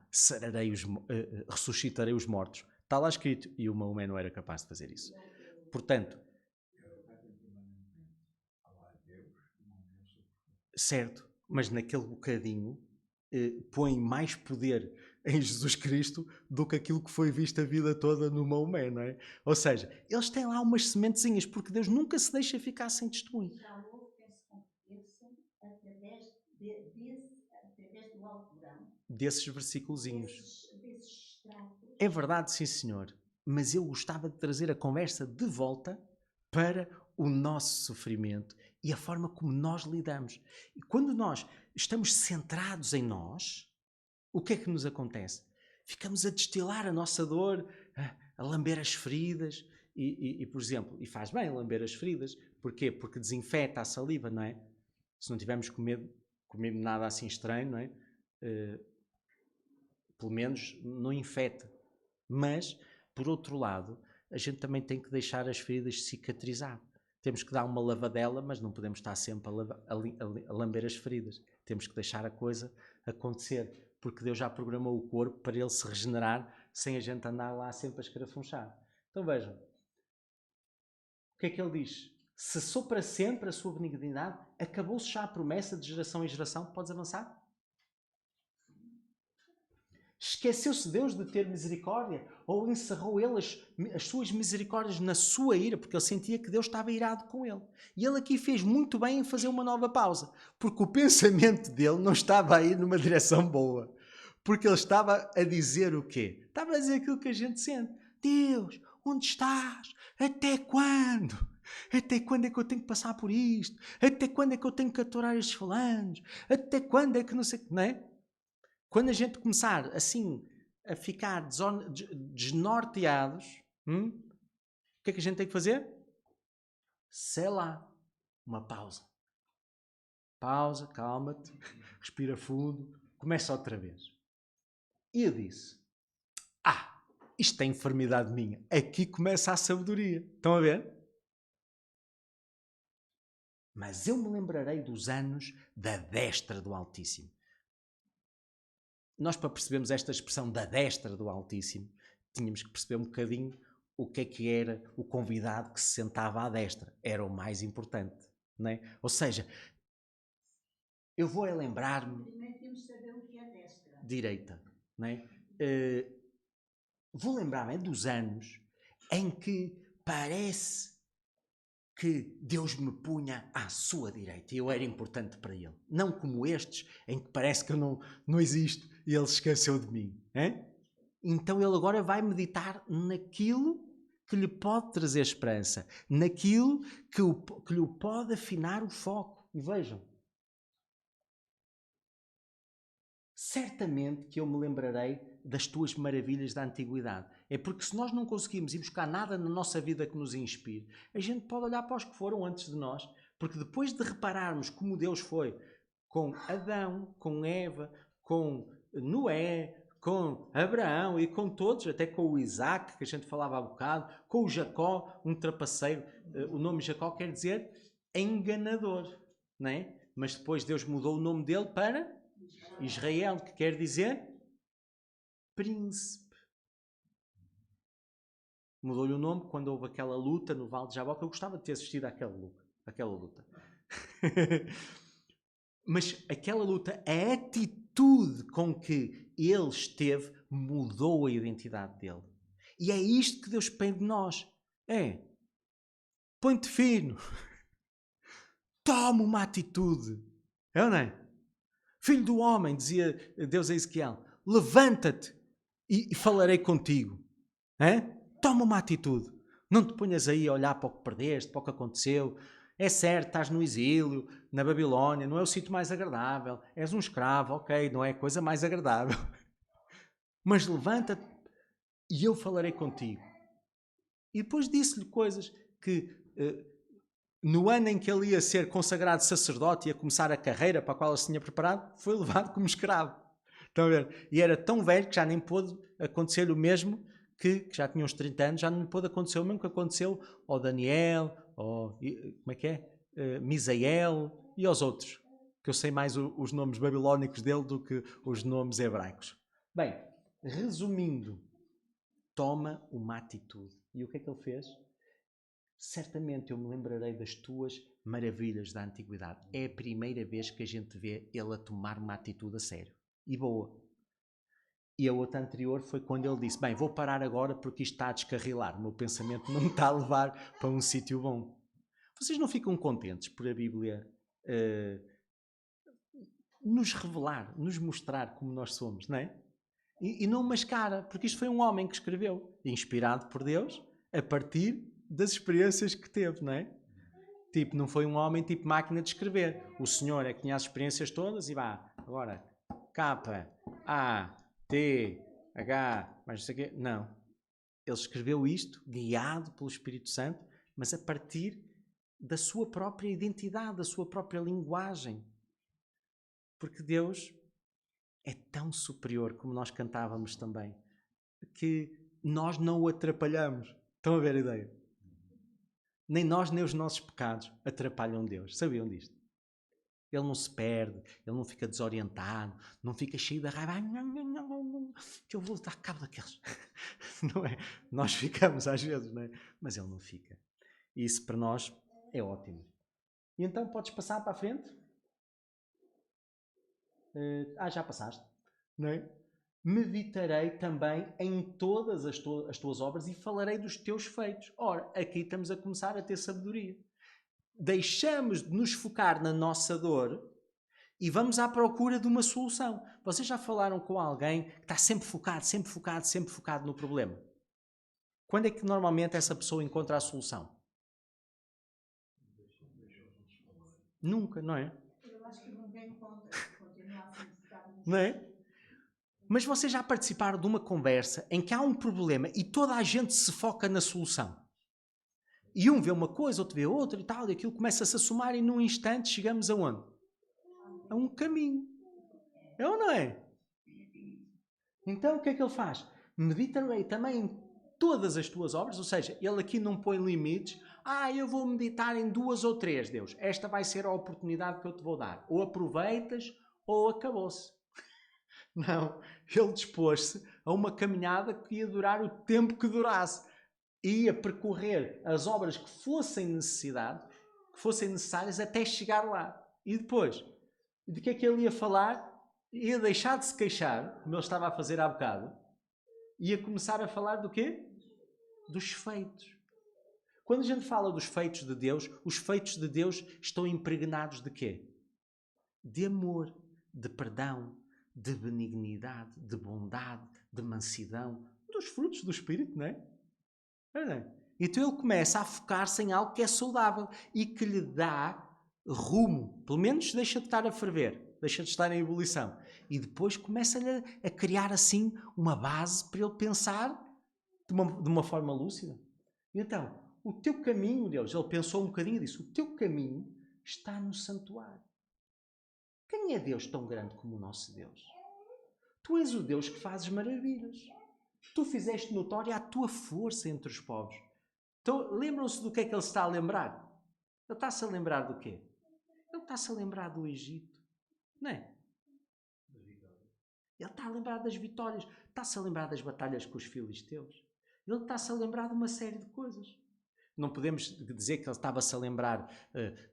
S1: ressuscitarei os mortos. Está lá escrito. E o Maomé não era capaz de fazer isso. Portanto, certo, mas naquele bocadinho põe mais poder em Jesus Cristo do que aquilo que foi visto a vida toda no Maomé, não é? Ou seja, eles têm lá umas sementezinhas, porque Deus nunca se deixa ficar sem testemunho.
S2: Já houve quem se convertesse através do Alcorão.
S1: Desses versículozinhos.
S2: Desses extratos.
S1: É verdade, sim senhor, mas eu gostava de trazer a conversa de volta para o nosso sofrimento e a forma como nós lidamos. E quando nós estamos centrados em nós, o que é que nos acontece? Ficamos a destilar a nossa dor, a lamber as feridas e, por exemplo, e faz bem lamber as feridas. Porquê? Porque desinfeta a saliva, não é? Se não tivermos comer nada assim estranho, não é? Pelo menos não infeta. Mas, por outro lado, a gente também tem que deixar as feridas cicatrizar. Temos que dar uma lavadela, mas não podemos estar sempre a lamber as feridas. Temos que deixar a coisa acontecer, porque Deus já programou o corpo para ele se regenerar sem a gente andar lá sempre a escarafunchar. Então vejam, o que é que ele diz? Cessou para sempre a sua benignidade, acabou-se já a promessa de geração em geração. Podes avançar? Esqueceu-se Deus de ter misericórdia? Ou encerrou ele as suas misericórdias na sua ira? Porque ele sentia que Deus estava irado com ele. E ele aqui fez muito bem em fazer uma nova pausa. Porque o pensamento dele não estava a ir numa direção boa. Porque ele estava a dizer o quê? Estava a dizer aquilo que a gente sente. Deus, onde estás? Até quando? Até quando é que eu tenho que passar por isto? Até quando é que eu tenho que aturar estes falanos? Até quando é que não sei... Não é? Quando a gente começar assim a ficar desnorteados, o que é que a gente tem que fazer? Sei lá, uma pausa. Pausa, calma-te, respira fundo, começa outra vez. E eu disse, isto é enfermidade minha. Aqui começa a sabedoria. Estão a ver? Mas eu me lembrarei dos anos da destra do Altíssimo. Nós, para percebermos esta expressão da destra do Altíssimo, tínhamos que perceber um bocadinho o que era o convidado que se sentava à destra. Era o mais importante. Não é? Ou seja, eu vou lembrar-me...
S2: Primeiro temos de saber o que é destra.
S1: Direita. Não é? Vou lembrar-me dos anos em que parece que Deus me punha à sua direita e eu era importante para Ele. Não como estes, em que parece que eu não existo e Ele se esqueceu de mim. Hein? Então Ele agora vai meditar naquilo que lhe pode trazer esperança, naquilo que lhe pode afinar o foco. E vejam, certamente que eu me lembrarei das tuas maravilhas da antiguidade. É porque se nós não conseguimos ir buscar nada na nossa vida que nos inspire, a gente pode olhar para os que foram antes de nós, porque depois de repararmos como Deus foi com Adão, com Eva, com Noé, com Abraão e com todos, até com o Isaac, que a gente falava há bocado, com o Jacó, um trapaceiro. O nome Jacó quer dizer enganador, não é? Mas depois Deus mudou o nome dele para Israel, que quer dizer príncipe. Mudou-lhe o nome quando houve aquela luta no Vale de Jabó, que eu gostava de ter assistido àquela luta. Mas aquela luta, a atitude com que ele esteve, mudou a identidade dele. E é isto que Deus pede de nós. Põe-te fino. Toma uma atitude. É ou não é? Filho do homem, dizia Deus a Ezequiel, levanta-te e falarei contigo. Toma uma atitude. Não te ponhas aí a olhar para o que perdeste, para o que aconteceu. É certo, estás no exílio, na Babilónia, não é o sítio mais agradável. És um escravo, ok, não é a coisa mais agradável. Mas levanta-te e eu falarei contigo. E depois disse-lhe coisas que... no ano em que ele ia ser consagrado sacerdote e ia começar a carreira para a qual ele se tinha preparado, foi levado como escravo. Estão a ver? E era tão velho que já nem pôde acontecer o mesmo, que já tinha uns 30 anos, já não pôde acontecer o mesmo que aconteceu ao Daniel, ao Misael e aos outros, que eu sei mais os nomes babilónicos dele do que os nomes hebraicos. Bem, resumindo, toma uma atitude. E o que é que ele fez? Certamente eu me lembrarei das tuas maravilhas da antiguidade. É a primeira vez que a gente vê ele a tomar uma atitude a sério. E boa. E a outra anterior foi quando ele disse, bem, vou parar agora porque isto está a descarrilar. O meu pensamento não me está a levar para um sítio bom. Vocês não ficam contentes por a Bíblia nos revelar, nos mostrar como nós somos, não é? E não mascara, porque isto foi um homem que escreveu, inspirado por Deus, a partir das experiências que teve, não é? Tipo, não foi um homem tipo máquina de escrever. O senhor é que tinha as experiências todas e vá, agora, K, A, T, H, mas não sei o quê. Não. Ele escreveu isto, guiado pelo Espírito Santo, mas a partir da sua própria identidade, da sua própria linguagem. Porque Deus é tão superior, como nós cantávamos também, que nós não o atrapalhamos. Estão a ver a ideia? Nem nós, nem os nossos pecados atrapalham Deus. Sabiam disto? Ele não se perde, ele não fica desorientado, não fica cheio de raiva. Ai, não, que eu vou dar cabo daqueles. Não é? Nós ficamos às vezes, não é? Mas ele não fica. E isso para nós é ótimo. E então podes passar para a frente? Já passaste, não é? Meditarei também em todas as tuas obras e falarei dos teus feitos. Ora, aqui estamos a começar a ter sabedoria. Deixamos de nos focar na nossa dor e vamos à procura de uma solução. Vocês já falaram com alguém que está sempre focado no problema? Quando é que normalmente essa pessoa encontra a solução? Nunca, não é?
S2: Eu acho que nunca encontra, continua a ser focado nos
S1: não é? Mas vocês já participaram de uma conversa em que há um problema e toda a gente se foca na solução? E um vê uma coisa, outro vê outra e tal, e aquilo começa-se a somar e num instante chegamos aonde? A um caminho. É ou não é? Então o que é que ele faz? Meditarei também em todas as tuas obras, ou seja, ele aqui não põe limites. Eu vou meditar em 2 ou 3, Deus. Esta vai ser a oportunidade que eu te vou dar. Ou aproveitas ou acabou-se. Não, ele dispôs-se a uma caminhada que ia durar o tempo que durasse. Ia percorrer as obras que fossem necessárias até chegar lá. E depois, de que é que ele ia falar? Ia deixar de se queixar, como ele estava a fazer há bocado. Ia começar a falar do quê? Dos feitos. Quando a gente fala dos feitos de Deus, os feitos de Deus estão impregnados de quê? De amor, de perdão, de benignidade, de bondade, de mansidão, dos frutos do Espírito, não é? Então ele começa a focar-se em algo que é saudável e que lhe dá rumo. Pelo menos deixa de estar a ferver, deixa de estar em ebulição. E depois começa-lhe a criar assim uma base para ele pensar de uma forma lúcida. Então, o teu caminho, Deus, ele pensou um bocadinho e disse, o teu caminho está no santuário. Quem é Deus tão grande como o nosso Deus? Tu és o Deus que fazes maravilhas. Tu fizeste notória a tua força entre os povos. Então, lembram-se do que é que ele está a lembrar? Ele está-se a lembrar do quê? Ele está-se a lembrar do Egito. Não é? Ele está a lembrar das vitórias. Está-se a lembrar das batalhas com os filisteus. Ele está-se a lembrar de uma série de coisas. Não podemos dizer que ele estava-se a lembrar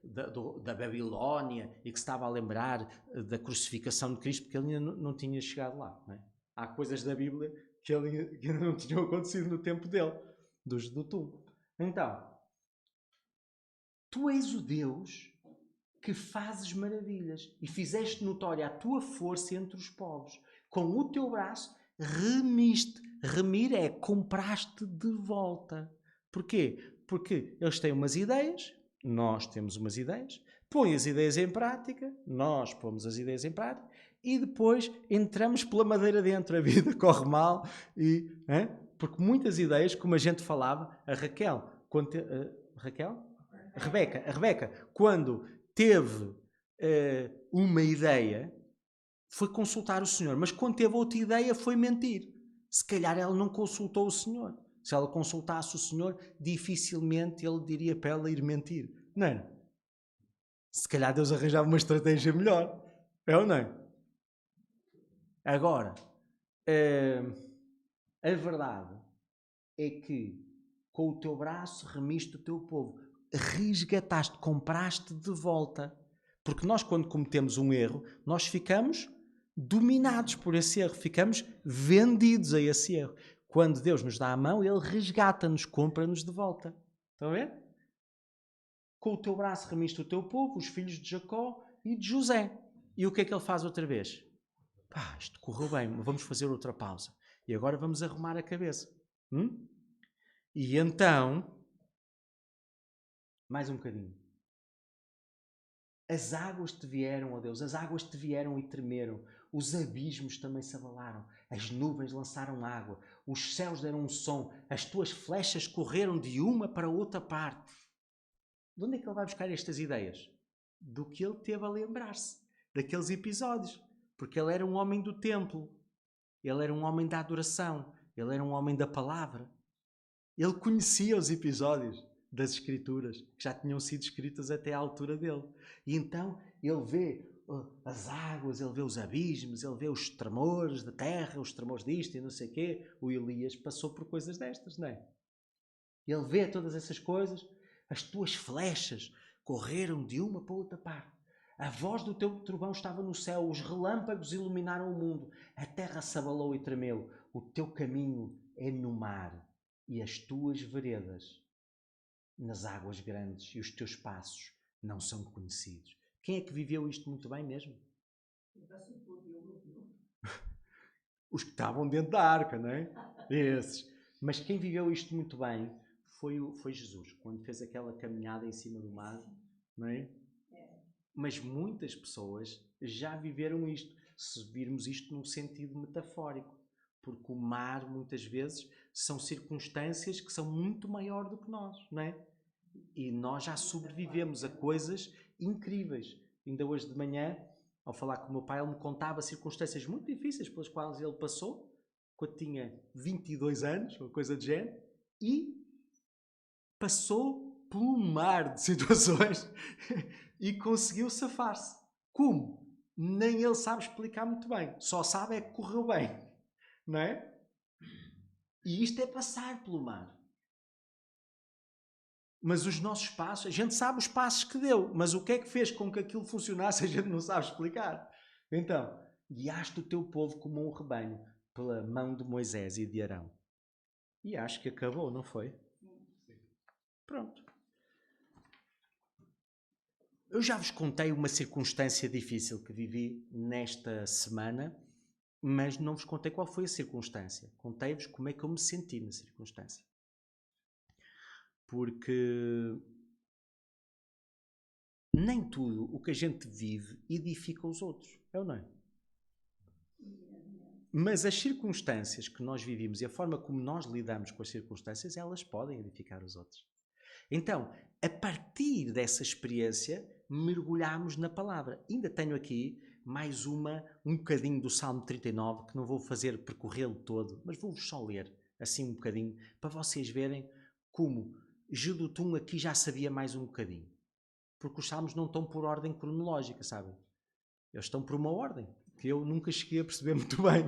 S1: da Babilónia e que se estava a lembrar da crucificação de Cristo, porque ele ainda não tinha chegado lá. Não é? Há coisas da Bíblia que ainda não tinham acontecido no tempo dele, do túmulo. Então, tu és o Deus que fazes maravilhas e fizeste notória a tua força entre os povos. Com o teu braço remiste. Remir é compraste de volta. Porquê? Porque eles têm umas ideias, nós temos umas ideias, põem as ideias em prática, nós pomos as ideias em prática e depois entramos pela madeira dentro. A vida corre mal porque muitas ideias, como a gente falava, a Rebeca, quando teve uma ideia, foi consultar o Senhor, mas quando teve outra ideia foi mentir. Se calhar ela não consultou o Senhor. Se ela consultasse o Senhor, dificilmente ele diria para ela ir mentir. Não é? Se calhar Deus arranjava uma estratégia melhor. É ou não é? Agora, a verdade é que com o teu braço remiste o teu povo. Resgataste, compraste de volta. Porque nós, quando cometemos um erro, nós ficamos dominados por esse erro. Ficamos vendidos a esse erro. Quando Deus nos dá a mão, Ele resgata-nos, compra-nos de volta. Estão a ver? Com o teu braço remiste o teu povo, os filhos de Jacó e de José. E o que é que Ele faz outra vez? Isto correu bem, vamos fazer outra pausa. E agora vamos arrumar a cabeça. E então, mais um bocadinho. As águas te vieram, ó Deus, as águas te vieram e tremeram. Os abismos também se abalaram. As nuvens lançaram água. Os céus deram um som. As tuas flechas correram de uma para outra parte. De onde é que ele vai buscar estas ideias? Do que ele teve a lembrar-se. Daqueles episódios. Porque ele era um homem do templo. Ele era um homem da adoração. Ele era um homem da palavra. Ele conhecia os episódios das Escrituras, que já tinham sido escritas até à altura dele. E então ele vê as águas, ele vê os abismos, ele vê os tremores da terra, os tremores disto e não sei o quê. O Elias passou por coisas destas, não é? Ele vê todas essas coisas. As tuas flechas correram de uma para outra parte. A voz do teu trovão estava no céu, os relâmpagos iluminaram o mundo. A terra se abalou e tremeu. O teu caminho é no mar e as tuas veredas nas águas grandes e os teus passos não são conhecidos. Quem é que viveu isto muito bem mesmo? Os que estavam dentro da arca, não é? Esses. Mas quem viveu isto muito bem foi Jesus, quando fez aquela caminhada em cima do mar, não é? Mas muitas pessoas já viveram isto, se virmos isto num sentido metafórico, porque o mar, muitas vezes, são circunstâncias que são muito maior do que nós, não é? E nós já sobrevivemos a coisas incríveis. Ainda hoje de manhã, ao falar com o meu pai, ele me contava circunstâncias muito difíceis pelas quais ele passou, quando tinha 22 anos, ou coisa do género, e passou por um mar de situações e conseguiu safar-se. Como? Nem ele sabe explicar muito bem. Só sabe é que correu bem. Não é? E isto é passar pelo mar. Mas os nossos passos, a gente sabe os passos que deu, mas o que é que fez com que aquilo funcionasse a gente não sabe explicar. Então, guiaste o teu povo como um rebanho pela mão de Moisés e de Arão. E acho que acabou, não foi? Pronto. Eu já vos contei uma circunstância difícil que vivi nesta semana, mas não vos contei qual foi a circunstância. Contei-vos como é que eu me senti na circunstância. Porque nem tudo o que a gente vive edifica os outros, é ou não é? Mas as circunstâncias que nós vivimos e a forma como nós lidamos com as circunstâncias, elas podem edificar os outros. Então, a partir dessa experiência, mergulhamos na palavra. Ainda tenho aqui mais um bocadinho do Salmo 39, que não vou fazer percorrê-lo todo, mas vou-vos só ler assim um bocadinho, para vocês verem como Jedutum aqui já sabia mais um bocadinho. Porque os salmos não estão por ordem cronológica, sabem? Eles estão por uma ordem que eu nunca cheguei a perceber muito bem.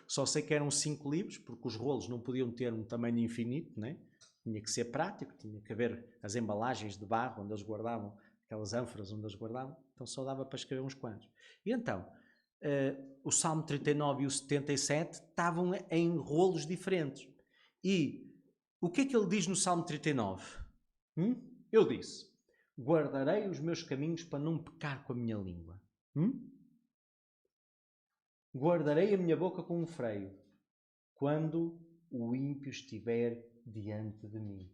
S1: Só sei que eram 5 livros, porque os rolos não podiam ter um tamanho infinito, né? Tinha que ser prático, tinha que haver as embalagens de barro onde eles guardavam, aquelas ânforas onde eles guardavam, então só dava para escrever uns quantos. E então, o Salmo 39 e o 77 estavam em rolos diferentes. E o que é que ele diz no Salmo 39? Eu disse: guardarei os meus caminhos para não pecar com a minha língua. Guardarei a minha boca com um freio, quando o ímpio estiver diante de mim.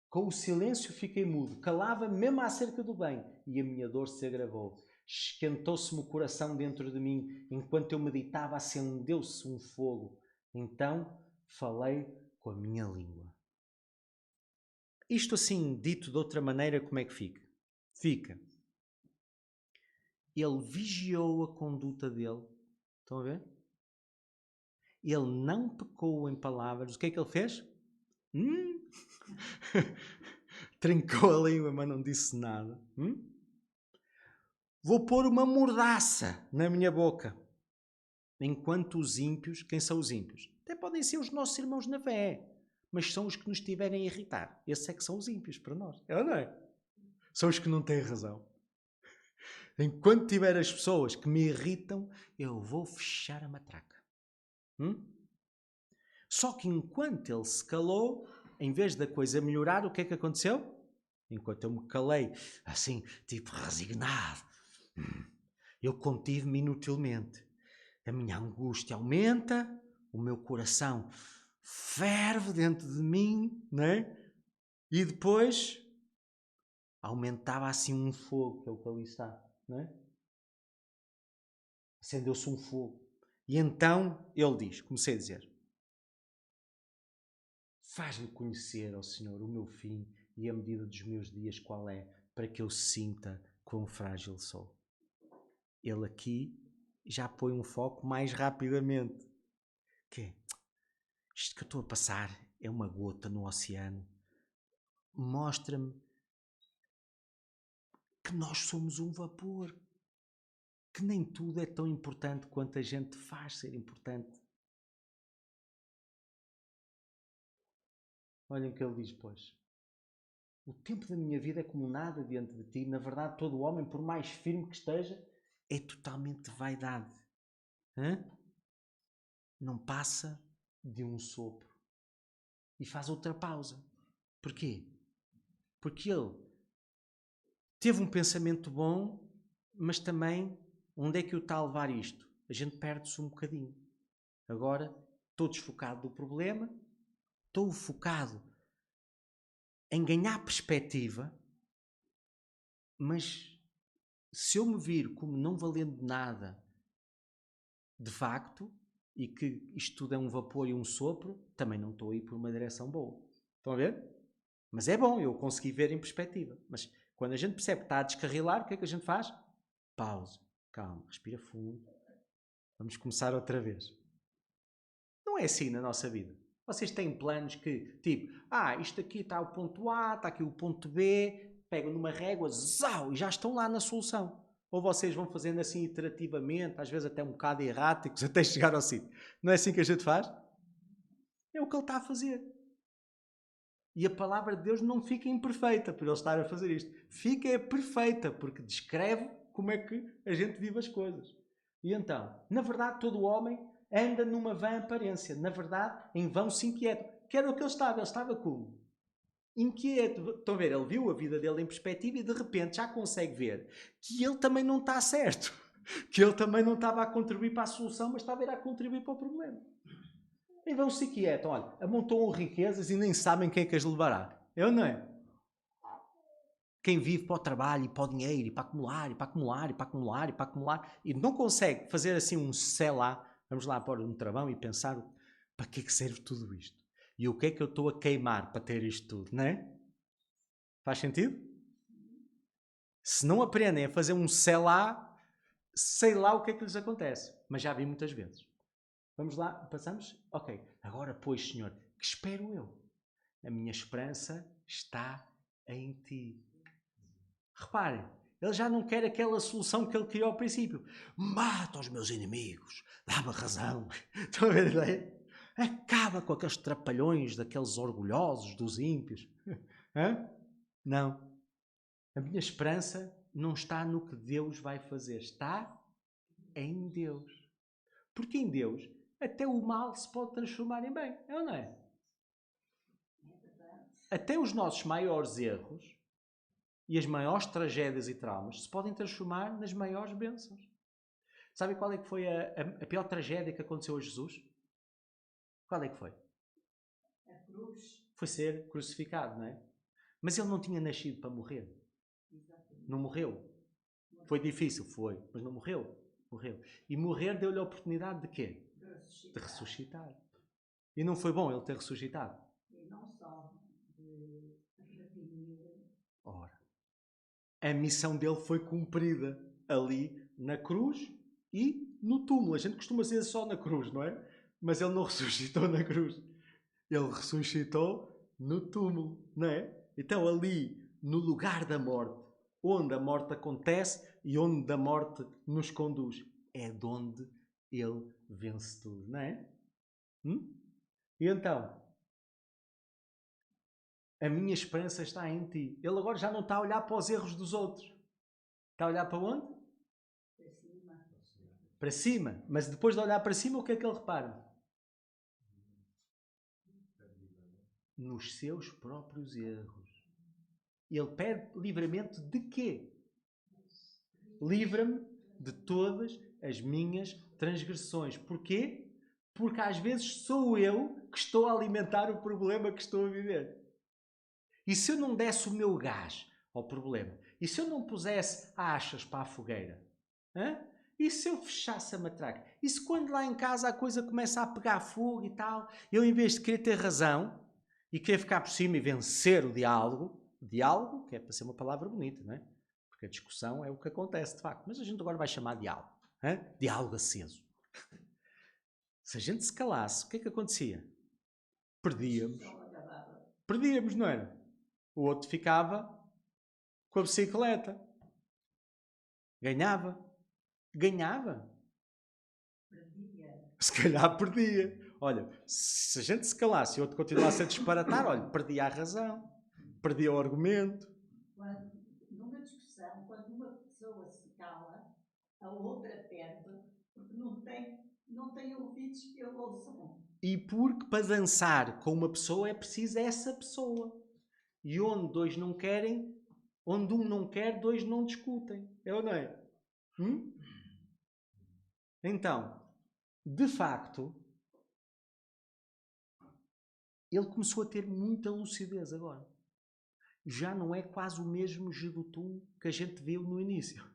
S1: Com o silêncio fiquei mudo, calava-me mesmo acerca do bem, e a minha dor se agravou. Esquentou-se-me o coração dentro de mim, enquanto eu meditava, acendeu-se um fogo. Então falei com a minha língua. Isto assim, dito de outra maneira, como é que fica? Fica. Ele vigiou a conduta dele. Estão a ver? Ele não pecou em palavras. O que é que ele fez? Trincou a língua, mas não disse nada. Vou pôr uma mordaça na minha boca. Enquanto os ímpios, quem são os ímpios? Até podem ser os nossos irmãos na fé, mas são os que nos estiverem a irritar. Esses é que são os ímpios para nós. É ou não é? São os que não têm razão. Enquanto tiver as pessoas que me irritam, eu vou fechar a matraca. Só que enquanto ele se calou, em vez da coisa melhorar, o que é que aconteceu? Enquanto eu me calei, assim, tipo resignado, eu contive-me inutilmente. A minha angústia aumenta, o meu coração ferve dentro de mim, né? E depois aumentava assim um fogo, que é o que ali está, né? Acendeu-se um fogo. E então ele diz, comecei a dizer: faz-me conhecer, ó Senhor, o meu fim e a medida dos meus dias qual é, para que eu sinta quão frágil sou. Ele aqui já põe um foco mais rapidamente. Que isto que eu estou a passar é uma gota no oceano. Mostra-me que nós somos um vapor, que nem tudo é tão importante quanto a gente faz ser importante. Olhem o que ele diz, pois. O tempo da minha vida é como nada diante de ti. Na verdade, todo homem, por mais firme que esteja, é totalmente vaidade. Hã? Não passa de um sopro. E faz outra pausa. Porquê? Porque ele teve um pensamento bom, mas também, onde é que o está a levar isto? A gente perde-se um bocadinho. Agora, estou desfocado do problema, estou focado em ganhar perspectiva, mas se eu me vir como não valendo nada, de facto, e que isto tudo é um vapor e um sopro, também não estou a ir por uma direção boa. Estão a ver? Mas é bom eu conseguir ver em perspectiva. Mas quando a gente percebe que está a descarrilar, o que é que a gente faz? Pausa. Calma, respira fundo. Vamos começar outra vez. Não é assim na nossa vida. Vocês têm planos que, tipo, isto aqui está o ponto A, está aqui o ponto B, pegam numa régua, zau, e já estão lá na solução. Ou vocês vão fazendo assim iterativamente, às vezes até um bocado erráticos, até chegar ao sítio. Não é assim que a gente faz? É o que ele está a fazer. E a palavra de Deus não fica imperfeita por ele estar a fazer isto. Fica perfeita, porque descreve como é que a gente vive as coisas. E então, na verdade, todo homem anda numa vã aparência. Na verdade, em vão se inquieta. Que era o que ele estava. Ele estava como? Inquieto. Estão a ver? Ele viu a vida dele em perspectiva e de repente já consegue ver que ele também não está certo. Que ele também não estava a contribuir para a solução, mas estava a contribuir para o problema. E vão se quietam, olha, amontoam riquezas e nem sabem quem é que as levará. Eu não é? Quem vive para o trabalho e para o dinheiro e para acumular, e para acumular, e para acumular, e para acumular, e não consegue fazer assim um sei lá, vamos lá pôr um travão e pensar para que é que serve tudo isto? E o que é que eu estou a queimar para ter isto tudo, não é? Faz sentido? Se não aprendem a fazer um sei lá o que é que lhes acontece. Mas já vi muitas vezes. Vamos lá, passamos? Ok. Agora, pois, Senhor, que espero eu? A minha esperança está em Ti. Reparem, ele já não quer aquela solução que ele criou ao princípio. Mata os meus inimigos, dá-me razão. Estão a ver a ideia? Acaba com aqueles trapalhões daqueles orgulhosos dos ímpios. Hã? Não. A minha esperança não está no que Deus vai fazer. Está em Deus. Porque em Deus até o mal se pode transformar em bem. É ou não é? Até os nossos maiores erros e as maiores tragédias e traumas se podem transformar nas maiores bênçãos. Sabe qual é que foi a pior tragédia que aconteceu a Jesus? Qual é que foi?
S2: A cruz.
S1: Foi ser crucificado, não é? Mas ele não tinha nascido para morrer.
S2: Exatamente.
S1: Não morreu. Foi difícil, foi, mas não morreu. Morreu. E morrer deu-lhe a oportunidade de quê? De ressuscitar. E não foi bom ele ter ressuscitado?
S2: E não só de redimir.
S1: Ora, a missão dele foi cumprida ali na cruz e no túmulo. A gente costuma dizer só na cruz, não é? Mas ele não ressuscitou na cruz. Ele ressuscitou no túmulo, não é? Então ali, no lugar da morte, onde a morte acontece e onde a morte nos conduz, é de onde ele vence tudo, não é? E então, a minha esperança está em ti. Ele agora já não está a olhar para os erros dos outros. Está a olhar para onde?
S2: Para cima.
S1: Para cima. Mas depois de olhar para cima, o que é que ele repara? Nos seus próprios erros. Ele pede livramento de quê? Livra-me de todas as minhas transgressões. Porquê? Porque às vezes sou eu que estou a alimentar o problema que estou a viver. E se eu não desse o meu gás ao problema? E se eu não pusesse achas para a fogueira? Hã? E se eu fechasse a matraca? E se quando lá em casa a coisa começa a pegar fogo e tal, eu em vez de querer ter razão e querer ficar por cima e vencer o diálogo, que é para ser uma palavra bonita, não é? Porque a discussão é o que acontece de facto, mas a gente agora vai chamar diálogo. Hã? Diálogo aceso. Se a gente se calasse, o que é que acontecia? Perdíamos.
S2: Não acabava.
S1: Perdíamos, não era? O outro ficava com a bicicleta. Ganhava. Ganhava.
S2: Perdia.
S1: Se calhar perdia. Olha, se a gente se calasse e o outro continuasse a disparatar, olha, perdia a razão. Perdia o argumento.
S2: Numa discussão, quando uma pessoa se cala, a outra perde, porque não tem ouvidos que eu ouçam.
S1: E porque para dançar com uma pessoa é preciso essa pessoa. E onde dois não querem, onde um não quer, dois não discutem. É ou não é? Então, de facto, ele começou a ter muita lucidez agora. Já não é quase o mesmo Jedutum que a gente viu no início.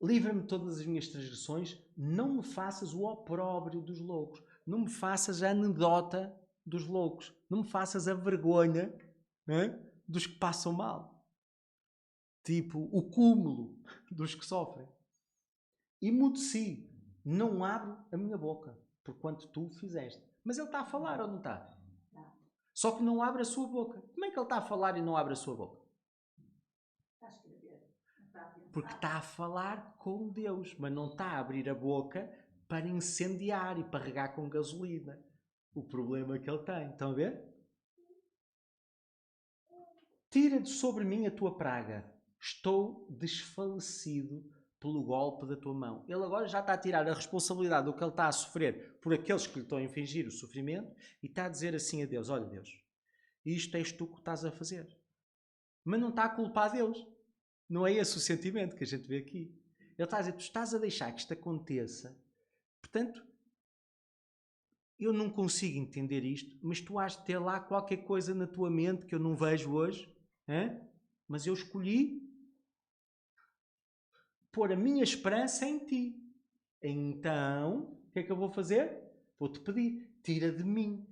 S1: Livra-me de todas as minhas transgressões, não me faças o opróbrio dos loucos, não me faças a anedota dos loucos, não me faças a vergonha dos que passam mal. Tipo, o cúmulo dos que sofrem. Emudeci, não abro a minha boca, porquanto tu fizeste. Mas ele está a falar ou não está? Só que não abre a sua boca. Como é que ele está a falar e não abre a sua boca?
S2: Está a escrever.
S1: Porque está a falar com Deus, mas não está a abrir a boca para incendiar e para regar com gasolina. O problema que ele tem. Estão a ver? Tira de sobre mim a tua praga. Estou desfalecido pelo golpe da tua mão. Ele agora já está a tirar a responsabilidade do que ele está a sofrer por aqueles que lhe estão a infligir o sofrimento e está a dizer assim a Deus: olha Deus, isto és tu que estás a fazer. Mas não está a culpar Deus. Não é esse o sentimento que a gente vê aqui. Ele está a dizer: tu estás a deixar que isto aconteça. Portanto, eu não consigo entender isto, mas tu has de ter lá qualquer coisa na tua mente que eu não vejo hoje. Mas eu escolhi pôr a minha esperança em ti. Então, o que é que eu vou fazer? Vou-te pedir, tira de mim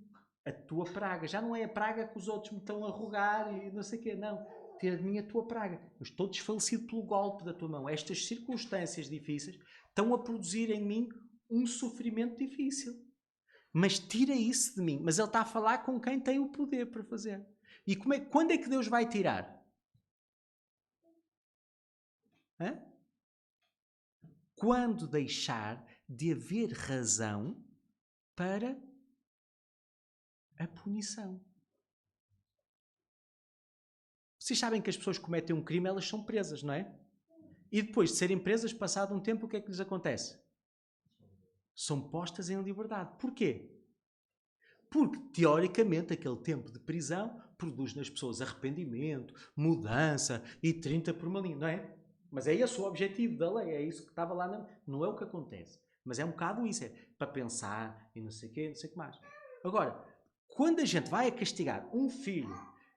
S1: a tua praga. Já não é a praga que os outros me estão a rogar e não sei o quê, não. Tira de mim a tua praga. Eu estou desfalecido pelo golpe da tua mão. Estas circunstâncias difíceis estão a produzir em mim um sofrimento difícil. Mas tira isso de mim. Mas ele está a falar com quem tem o poder para fazer. E quando é que Deus vai tirar? Quando deixar de haver razão para a punição. Vocês sabem que as pessoas que cometem um crime, elas são presas, não é? E depois de serem presas, passado um tempo, o que é que lhes acontece? São postas em liberdade. Porquê? Porque, teoricamente, aquele tempo de prisão produz nas pessoas arrependimento, mudança e 30 por uma linha, não é? Mas é esse o objetivo da lei, é isso que estava lá, não é o que acontece. Mas é um bocado isso, é para pensar e não sei o quê, não sei o que mais. Agora, quando a gente vai a castigar um filho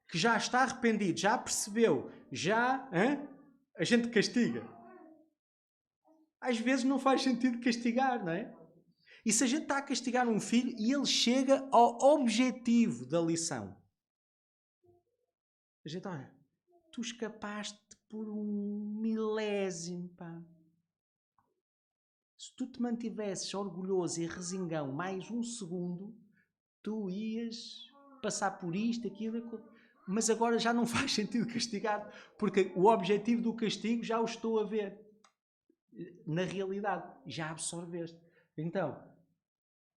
S1: que já está arrependido, já percebeu, a gente castiga. Às vezes não faz sentido castigar, não é? E se a gente está a castigar um filho e ele chega ao objetivo da lição, a gente, olha, tu escapaste por um milésimo, pá. Se tu te mantivesses orgulhoso e resingão mais um segundo, tu ias passar por isto, aquilo. Mas agora já não faz sentido castigar, porque o objetivo do castigo já o estou a ver. Na realidade, já absorveste. Então,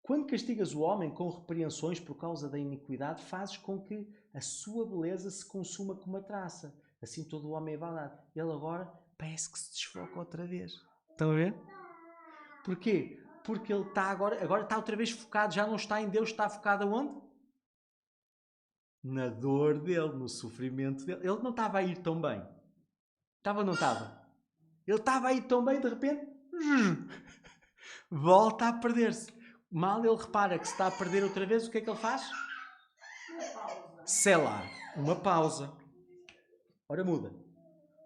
S1: quando castigas o homem com repreensões por causa da iniquidade, fazes com que a sua beleza se consuma como uma traça. Assim todo o homem é valado. Ele agora parece que se desfoca outra vez. Estão a ver? Porquê? Porque ele está agora está outra vez focado, já não está em Deus, está focado aonde? Na dor dele, no sofrimento dele. Ele não estava a ir tão bem. Estava ou não estava? Ele estava a ir tão bem, de repente, volta a perder-se. Mal ele repara que se está a perder outra vez, o que é que ele faz? Selar. Uma pausa. Ora muda.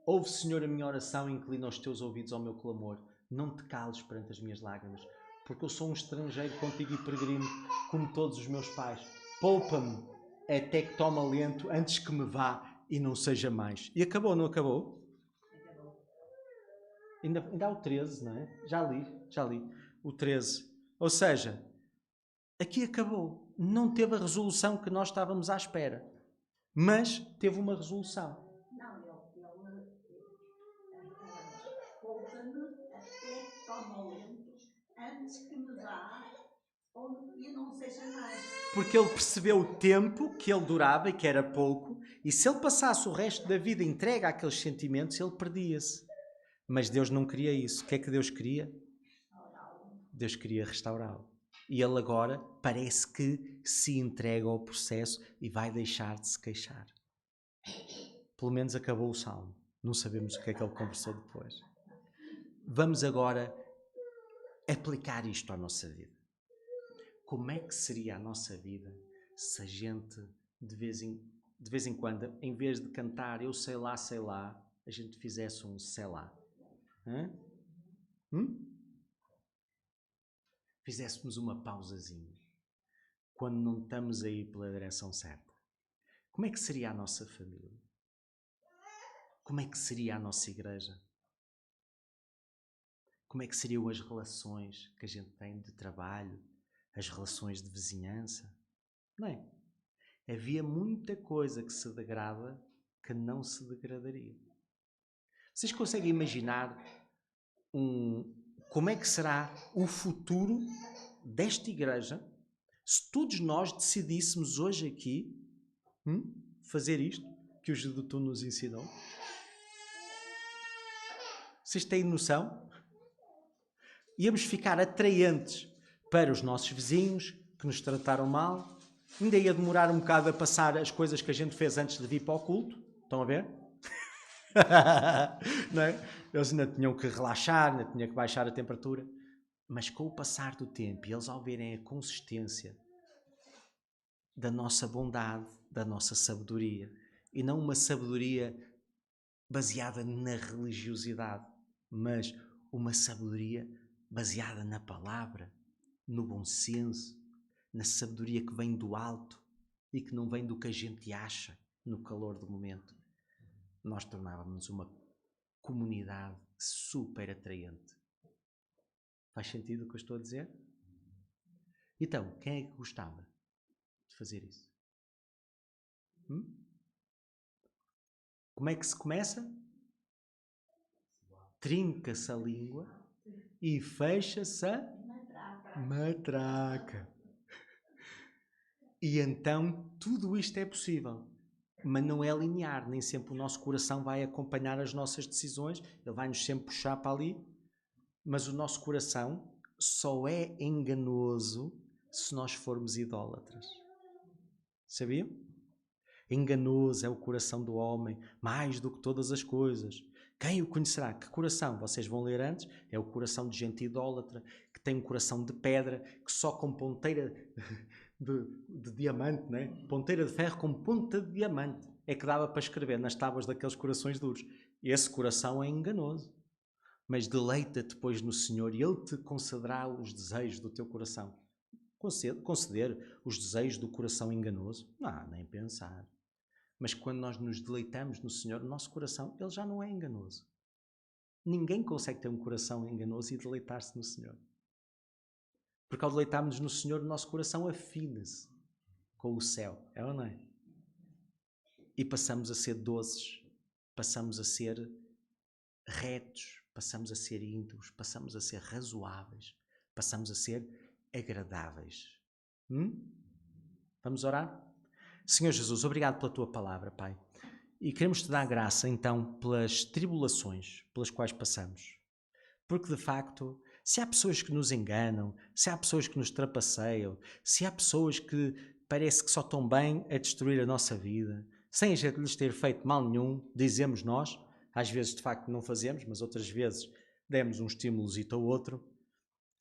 S1: Ouve, Senhor, a minha oração e inclina os teus ouvidos ao meu clamor. Não te cales perante as minhas lágrimas, porque eu sou um estrangeiro contigo e peregrino, como todos os meus pais. Poupa-me até que tome alento antes que me vá e não seja mais. E acabou, não acabou? Ainda há o 13, não é? Já li. O 13. Ou seja, Aqui acabou. Não teve a resolução que nós estávamos à espera. Mas teve uma resolução.
S2: Não, ele poupa-nos até tornolentos antes que nos dá e não seja mais.
S1: Porque ele percebeu o tempo que ele durava e que era pouco, e se ele passasse o resto da vida entregue àqueles sentimentos, ele perdia-se. Mas Deus não queria isso. O que é que Deus queria? Deus queria restaurá-lo. E ele agora parece que se entrega ao processo e vai deixar de se queixar. Pelo menos acabou o salmo. Não sabemos o que é que ele conversou depois. Vamos agora aplicar isto à nossa vida. Como é que seria a nossa vida se a gente, de vez em quando, em vez de cantar eu sei lá, a gente fizesse um sei lá? Fizéssemos uma pausazinha quando não estamos a ir pela direção certa. Como é que seria a nossa família? Como é que seria a nossa igreja? Como é que seriam as relações que a gente tem de trabalho, as relações de vizinhança? Não é? Havia muita coisa que se degrada que não se degradaria. Vocês conseguem imaginar como é que será o futuro desta igreja se todos nós decidíssemos hoje aqui fazer isto que o Gedutu nos ensinou? Vocês têm noção? Íamos ficar atraentes para os nossos vizinhos que nos trataram mal. Ainda ia demorar um bocado a passar as coisas que a gente fez antes de vir para o culto. Estão a ver? Não é? Eles ainda tinham que relaxar, ainda tinham que baixar a temperatura. Mas com o passar do tempo, e eles ao verem a consistência da nossa bondade, da nossa sabedoria, e não uma sabedoria baseada na religiosidade, mas uma sabedoria baseada na palavra, no bom senso, na sabedoria que vem do alto e que não vem do que a gente acha no calor do momento. Nós tornávamos uma comunidade super atraente. Faz sentido o que eu estou a dizer? Então, quem é que gostava de fazer isso? Como é que se começa? Trinca-se a língua e fecha-se a matraca. E então tudo isto é possível. Mas não é linear. Nem sempre o nosso coração vai acompanhar as nossas decisões. Ele vai-nos sempre puxar para ali. Mas o nosso coração só é enganoso se nós formos idólatras. Sabiam? Enganoso é o coração do homem, mais do que todas as coisas. Quem o conhecerá? Que coração? Vocês vão ler antes. É o coração de gente idólatra, que tem um coração de pedra, que só com ponteira de diamante, né? Ponteira de ferro com ponta de diamante, é que dava para escrever nas tábuas daqueles corações duros. Esse coração é enganoso. Mas deleita-te, pois, no Senhor, e Ele te concederá os desejos do teu coração. Conceder os desejos do coração enganoso? Não, nem pensar. Mas quando nós nos deleitamos no Senhor, o nosso coração, ele já não é enganoso. Ninguém consegue ter um coração enganoso e deleitar-se no Senhor. Porque ao deleitarmos no Senhor, o nosso coração afina-se com o céu. É ou não é? E passamos a ser doces, passamos a ser retos, passamos a ser íntegros, passamos a ser razoáveis, passamos a ser agradáveis. Vamos orar? Senhor Jesus, obrigado pela tua palavra, Pai. E queremos te dar graça, então, pelas tribulações pelas quais passamos. Porque, de facto, se há pessoas que nos enganam, se há pessoas que nos trapaceiam, se há pessoas que parece que só estão bem a destruir a nossa vida, sem a gente lhes ter feito mal nenhum, dizemos nós, às vezes de facto não fazemos, mas outras vezes demos um estímulozito ao outro,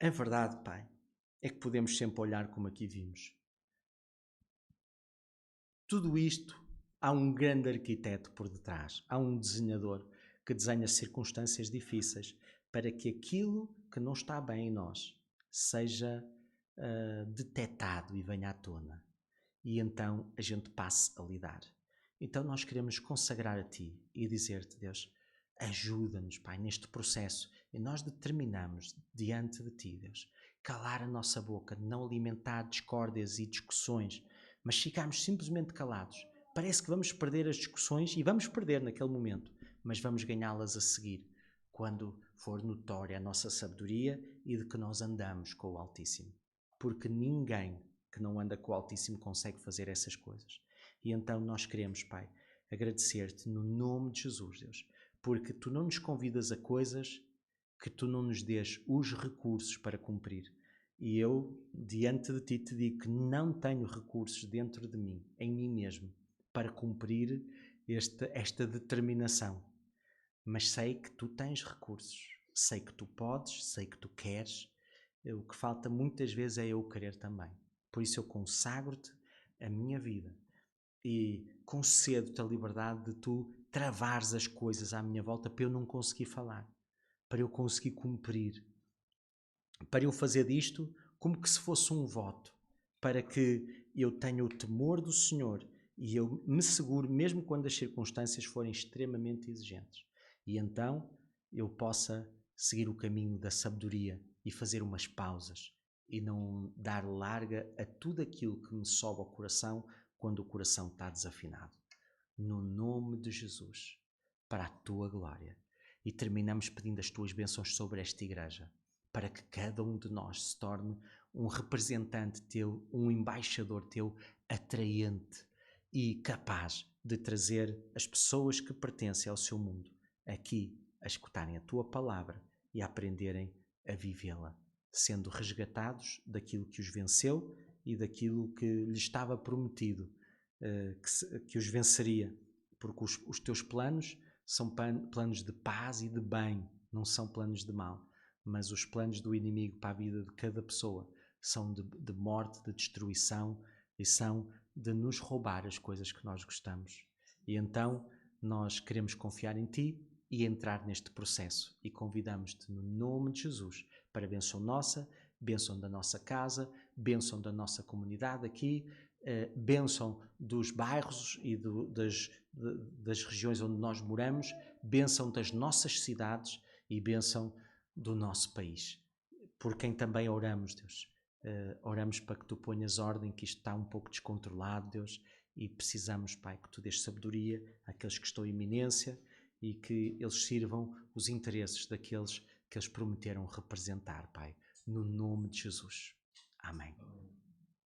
S1: a verdade, Pai, é que podemos sempre olhar como aqui vimos. Tudo isto, há um grande arquiteto por detrás, há um desenhador que desenha circunstâncias difíceis para que aquilo que não está bem em nós seja detectado e venha à tona. E então a gente passe a lidar. Então nós queremos consagrar a Ti e dizer-te, Deus, ajuda-nos, Pai, neste processo. E nós determinamos diante de Ti, Deus, calar a nossa boca, não alimentar discórdias e discussões, mas ficarmos simplesmente calados. Parece que vamos perder as discussões e vamos perder naquele momento, mas vamos ganhá-las a seguir, quando for notória a nossa sabedoria e de que nós andamos com o Altíssimo. Porque ninguém que não anda com o Altíssimo consegue fazer essas coisas. E então nós queremos, Pai, agradecer-te no nome de Jesus, Deus, porque tu não nos convidas a coisas que tu não nos dês os recursos para cumprir. E eu, diante de ti, te digo que não tenho recursos dentro de mim, em mim mesmo, para cumprir esta determinação. Mas sei que tu tens recursos, sei que tu podes, sei que tu queres. O que falta muitas vezes é eu querer também. Por isso eu consagro-te a minha vida e concedo-te a liberdade de tu travares as coisas à minha volta para eu não conseguir falar, para eu conseguir cumprir, para eu fazer disto como que se fosse um voto, para que eu tenha o temor do Senhor e eu me segure mesmo quando as circunstâncias forem extremamente exigentes. E então eu possa seguir o caminho da sabedoria e fazer umas pausas e não dar larga a tudo aquilo que me sobe ao coração quando o coração está desafinado. No nome de Jesus, para a tua glória. E terminamos pedindo as tuas bênçãos sobre esta igreja, para que cada um de nós se torne um representante teu, um embaixador teu atraente e capaz de trazer as pessoas que pertencem ao seu mundo aqui a escutarem a tua palavra e a aprenderem a vivê-la, sendo resgatados daquilo que os venceu e daquilo que lhes estava prometido, que os venceria, porque os teus planos são planos de paz e de bem, não são planos de mal, mas os planos do inimigo para a vida de cada pessoa são de morte, de destruição e são de nos roubar as coisas que nós gostamos. E então nós queremos confiar em ti e entrar neste processo e convidamos-te no nome de Jesus para bênção nossa, bênção da nossa casa, bênção da nossa comunidade aqui, bênção dos bairros e das regiões onde nós moramos, bênção das nossas cidades e bênção do nosso país. Por quem também oramos, Deus. Oramos para que tu ponhas ordem, que isto está um pouco descontrolado, Deus, e precisamos, Pai, que tu dês sabedoria àqueles que estão em iminência e que eles sirvam os interesses daqueles que eles prometeram representar, Pai, no nome de Jesus. Amém.